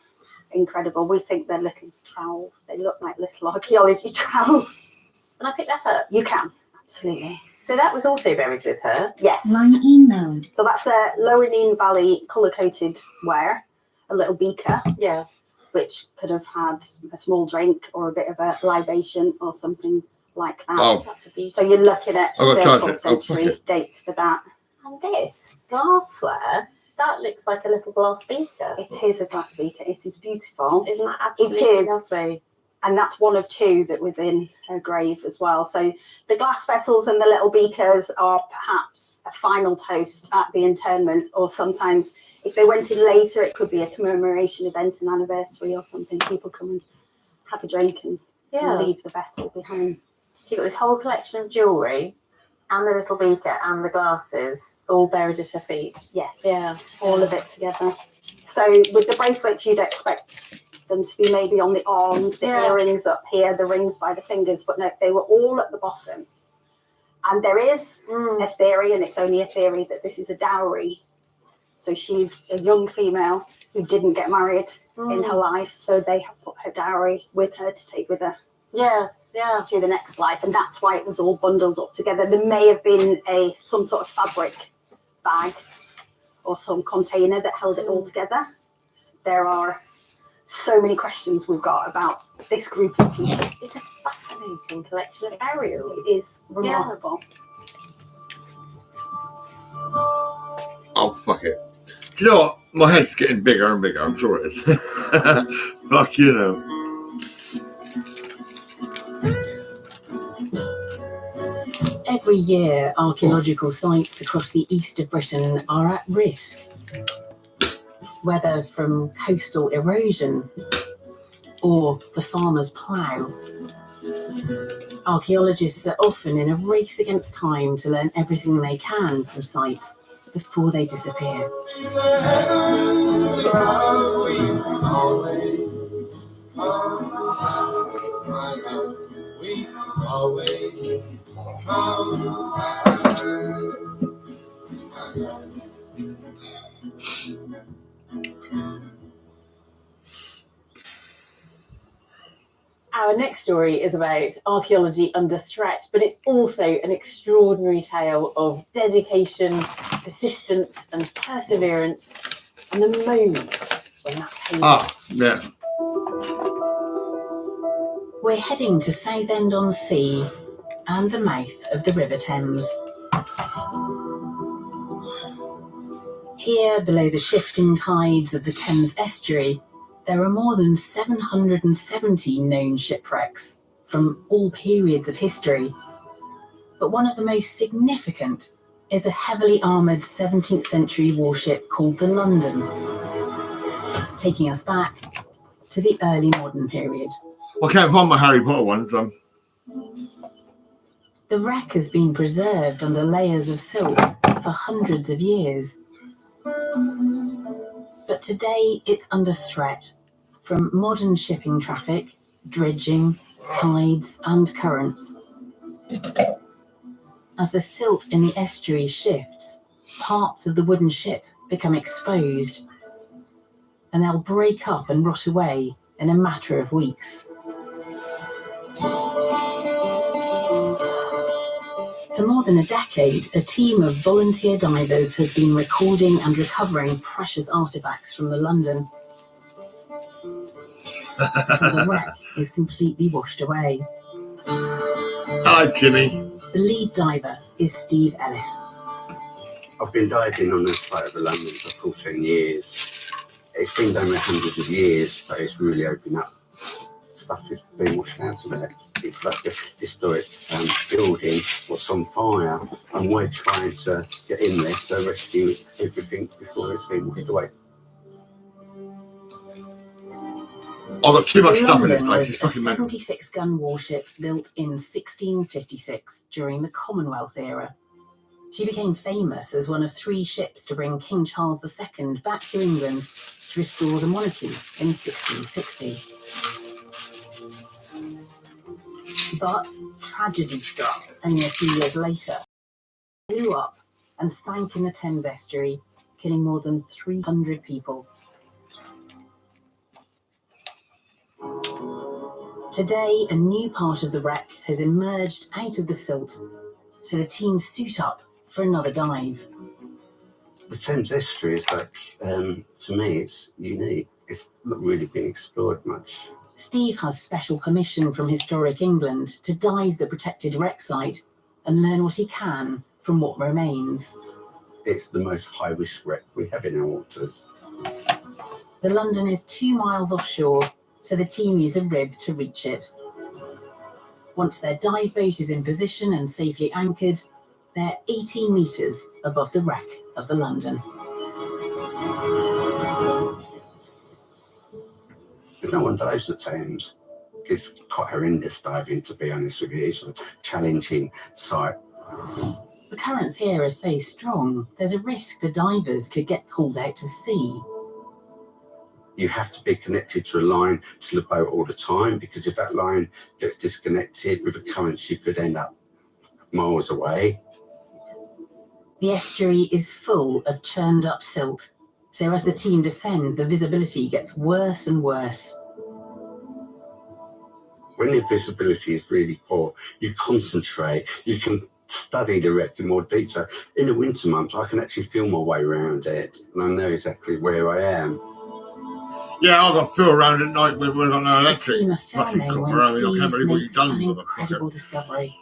L: incredible. We think they're little trowels. They look like little archaeology trowels.
P: Can I pick that up?
L: You can, absolutely.
P: So that was also buried with her.
L: Yes.
I: Line mode.
L: So that's a Lower Nene Valley colour-coated ware, a little beaker.
P: Yeah.
L: Which could have had a small drink or a bit of a libation or something like that.
B: Oh.
P: That's a beauty.
L: So you're looking at
B: I've got to charge
L: 13th
B: it. I'll fuck
L: century
B: it.
L: date for that.
P: And this glassware, that looks like a little glass beaker.
L: It is a glass beaker. It is beautiful.
P: Isn't that
L: It
P: absolutely
L: is.
P: lovely?
L: And that's one of two that was in her grave as well. So the glass vessels and the little beakers are perhaps a final toast at the interment, or sometimes if they went in later, it could be a commemoration event, an anniversary or something. People come and have a drink and leave the vessel behind.
P: So you've got this whole collection of jewellery and the little beaker and the glasses all buried at her feet.
L: Yes.
P: Yeah.
L: All of it together. So with the bracelets, you'd expect them to be maybe on the arms, the earrings up here, the rings by the fingers, but no, they were all at the bottom. And there is a theory, and it's only a theory, that this is a dowry. So she's a young female who didn't get married in her life, so they have put her dowry with her to take with her.
P: Yeah.
L: To the next life, and that's why it was all bundled up together. There may have been some sort of fabric bag or some container that held it all together. There are so many questions we've got about this group of people.
P: It's a fascinating collection of burials.
L: It is remarkable.
B: Oh, fuck it. Do you know what? My head's getting bigger and bigger. I'm sure it is. Fuck, you know.
O: Every year, archaeological sites across the east of Britain are at risk. Whether from coastal erosion or the farmer's plough. Archaeologists are often in a race against time to learn everything they can from sites before they disappear.
P: Our next story is about archaeology under threat, but it's also an extraordinary tale of dedication, persistence, and perseverance, and the moment when that pays off.
B: Yeah.
O: We're heading to Southend-on-Sea and the mouth of the River Thames. Here, below the shifting tides of the Thames estuary, there are more than 770 known shipwrecks from all periods of history. But one of the most significant is a heavily armoured 17th century warship called the London, taking us back to the early modern period.
B: I can't find my Harry Potter ones.
O: The wreck has been preserved under layers of silt for hundreds of years. But today it's under threat from modern shipping traffic, dredging, tides and currents. As the silt in the estuary shifts, parts of the wooden ship become exposed, and they'll break up and rot away in a matter of weeks. For more than a decade, a team of volunteer divers has been recording and recovering precious artefacts from the London. So the wreck is completely washed away.
B: Hi, Jimmy.
O: The lead diver is Steve Ellis.
D: I've been diving on the site of the London for 14 years. It's been done for hundreds of years, but it's really opened up. Stuff is being washed out of there. It's like a historic building was on fire, and we're trying to get in there to rescue everything before it's been washed away.
B: I've got too much stuff in this
O: London
B: place.
O: was
B: It's
O: a
B: fucking mental.
O: 76-gun warship built in 1656 during the Commonwealth era. She became famous as one of 3 ships to bring King Charles II back to England to restore the monarchy in 1660. But tragedy struck only a few years later. It blew up and sank in the Thames estuary, killing more than 300 people. Today, a new part of the wreck has emerged out of the silt, so the team suit up for another dive.
D: The Thames estuary is like, to me, it's unique. It's not really been explored much.
O: Steve has special permission from Historic England to dive the protected wreck site and learn what he can from what remains.
D: It's the most high-risk wreck we have in our waters.
O: The London is 2 miles offshore, so the team use a rib to reach it. Once their dive boat is in position and safely anchored, they're 18 metres above the wreck of the London.
D: No one dives the Thames. It's quite horrendous diving, to be honest with you. It's a challenging site.
O: The currents here are so strong, there's a risk the divers could get pulled out to sea.
D: You have to be connected to a line to the boat all the time, because if that line gets disconnected with the currents, you could end up miles away.
O: The estuary is full of churned up silt, so as the team descend, the visibility gets worse and worse.
D: When the visibility is really poor, you concentrate, you can study the wreck in more detail. In the winter months, I can actually feel my way around it, and I know exactly where I am.
B: Yeah, I've got to feel around at night when we've got no
O: The
B: electric.
O: team are
B: Fucking
O: filming
B: come
O: when
B: around. I can't
O: Steve
B: believe what you've
O: makes
B: done,
O: an
B: motherfucker.
O: incredible discovery.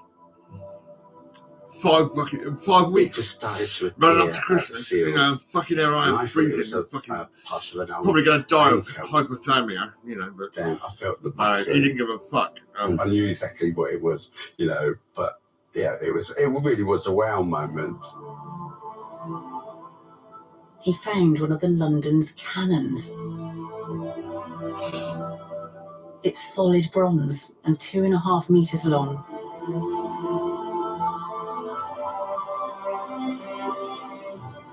B: 5 weeks.
D: Just started to
B: running up
D: appear
B: to Christmas.
D: at sea.
B: You know, fucking hell, I
D: And
B: am
D: I thought it was
B: freezing.
D: a
B: Fucking
D: parcel of an
B: probably going to die of
D: anchor.
B: hypothermia, you know. But
D: Then I felt the
B: he
D: button.
B: didn't give a fuck.
D: I knew exactly what it was, you know, but yeah, it really was a wow moment.
O: He found one of the London's cannons. It's solid bronze and 2.5 meters long.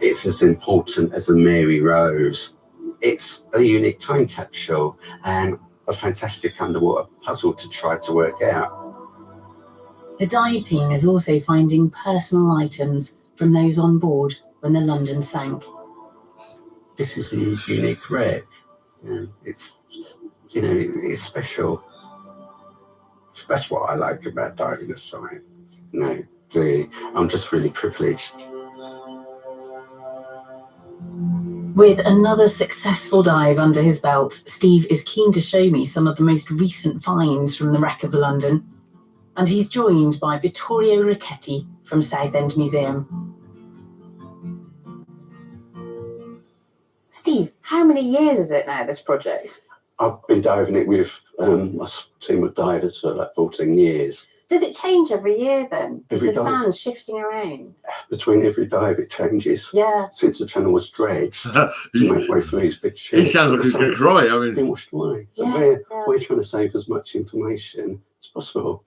D: It's as important as the Mary Rose. It's a unique time capsule and a fantastic underwater puzzle to try to work out.
O: The dive team is also finding personal items from those on board when the London sank.
D: This is a unique wreck. It's, you know, it's special. That's what I like about diving the site. You know, I'm just really privileged.
O: With another successful dive under his belt, Steve is keen to show me some of the most recent finds from the wreck of the London. And he's joined by Vittorio Ricchetti from Southend Museum. Steve, how many years is it now, this project?
D: I've been diving it with a team of divers for like 14 years.
O: Does it change every year then? Is
D: Every
O: the
D: dive.
O: sand shifting around?
D: Between every dive, it changes.
O: Yeah.
D: Since the channel was dredged to make way for these big ships.
B: He sounds like he's going to cry. I mean,
D: been washed away. So
O: Yeah,
D: we're trying to save as much information as possible.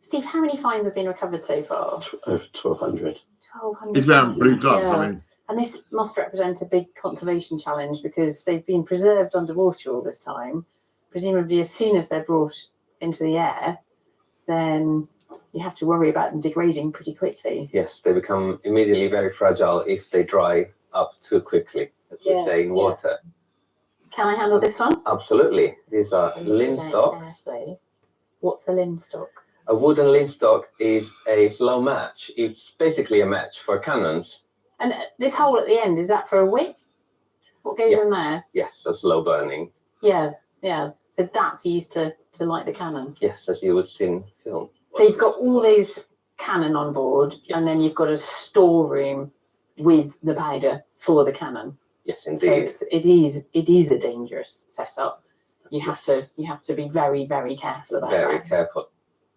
O: Steve, how many finds have been recovered so far?
D: Over 1,200.
O: 1,200.
B: he's wearing blue
O: finds,
B: gloves.
O: yeah.
B: I mean,
O: And this must represent a big conservation challenge because they've been preserved underwater all this time. Presumably, as soon as they're brought into the air, then you have to worry about them degrading pretty quickly.
A: Yes, they become immediately very fragile if they dry up too quickly, as we
O: Yeah,
A: say in
O: yeah.
A: water.
O: Can I handle this one?
A: Absolutely. These are
O: Put it down
A: linstocks.
O: carefully. What's a linstock?
A: A wooden linstock is a slow match. It's basically a match for cannons.
O: And this hole at the end, is that for a wick? What goes in there?
A: Yes, so slow burning.
O: Yeah, yeah. So that's used to light the cannon.
A: Yes, as you would see in film.
O: So you've got all these cannon on board, and then you've got a storeroom with the powder for the cannon.
A: Yes,
O: So
A: indeed.
O: it is a dangerous setup. You have to be very, very careful about
A: Very
O: that.
A: careful.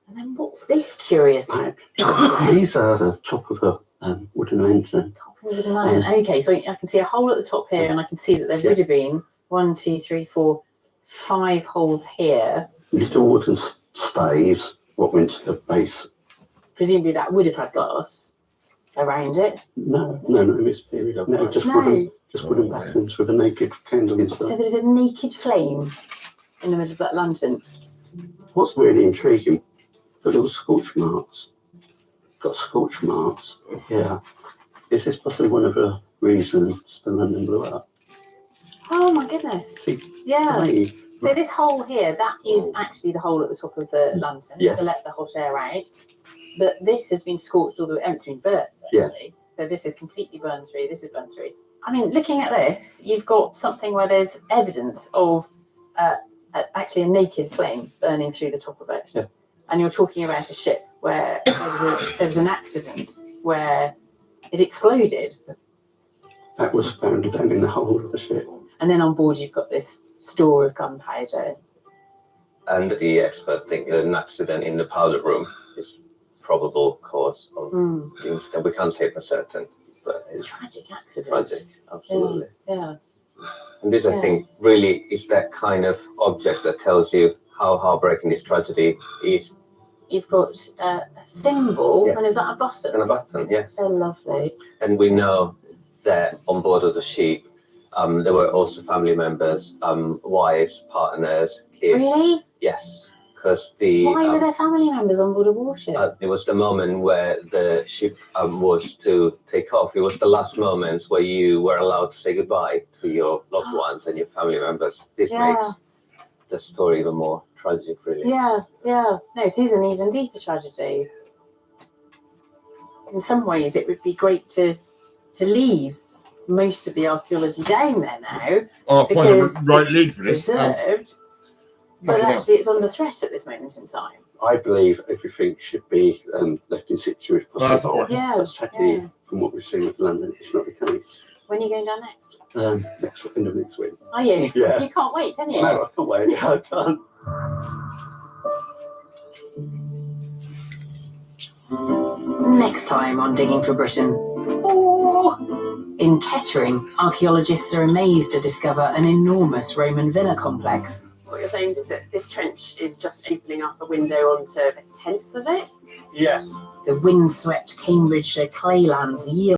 O: And then what's this curious thing?
D: These are the top of a wooden lantern.
O: Wooden lantern. Okay, so I can see a hole at the top here, and I can see that there would have been 1, 2, 3, 4,
P: 5 holes here.
D: Little wooden staves, what went to the base.
P: Presumably that would have had glass around it.
D: No, this period. No, just wooden bathrooms with a naked candle inside.
P: So there's a naked flame in the middle of that lantern.
D: What's really intriguing, the little scorch marks. Got scorch marks here. Is this possibly one of the reasons the London blew up?
P: Oh my goodness. Yeah.
D: Three.
P: So this hole here, that is actually the hole at the top of the lantern
D: Yes.
P: to let the hot air out. But this has been scorched all the way, it's been burnt
D: Yes.
P: actually. So this is completely burned through, this is burned through. I mean, looking at this, you've got something where there's evidence of actually a naked flame burning through the top of it.
D: Yeah.
P: And you're talking about a ship where there was an accident where it exploded.
D: That was found down in the hold of the ship.
P: And then on board you've got this store of gunpowder.
A: And the expert think that an accident in the powder room is probable cause of the incident. We can't say for certain, but it's
P: tragic accident.
A: Tragic, absolutely.
P: Yeah.
A: And this, I think, really is that kind of object that tells you how heartbreaking this tragedy is.
P: You've got a thimble,
A: Yes.
P: and is that a button?
A: And a button, yes.
P: They're lovely.
A: And we know that on board of the ship, there were also family members, wives, partners, kids.
P: Really?
A: Yes, because the
P: Why were there family members on board a warship?
A: it was the moment where the ship was to take off. It was the last moments where you were allowed to say goodbye to your loved ones and your family members. This
P: Yeah.
A: makes the story even more tragic, really.
P: Yeah. No, it is an even deeper tragedy. In some ways, it would be great to leave most of the archaeology down there now
B: Oh,
P: because
B: quite a right lead
P: it's
B: for this.
P: preserved, but
D: Fucking hell.
P: actually it's under threat at this moment in time.
D: I believe everything should be left in situ if possible.
P: Yeah,
D: But sadly, from what we've seen with London, it's not the case.
P: When are you going down next?
D: End of next week.
P: Are you?
D: Yeah.
P: You can't wait, can you?
D: No, I can't wait. I can't.
O: Next time on Digging for Britain. In Kettering, archaeologists are amazed to discover an enormous Roman villa complex.
P: What you're saying is that this trench is just opening up a window onto a tenth of it?
U: Yes.
O: The windswept Cambridgeshire claylands yield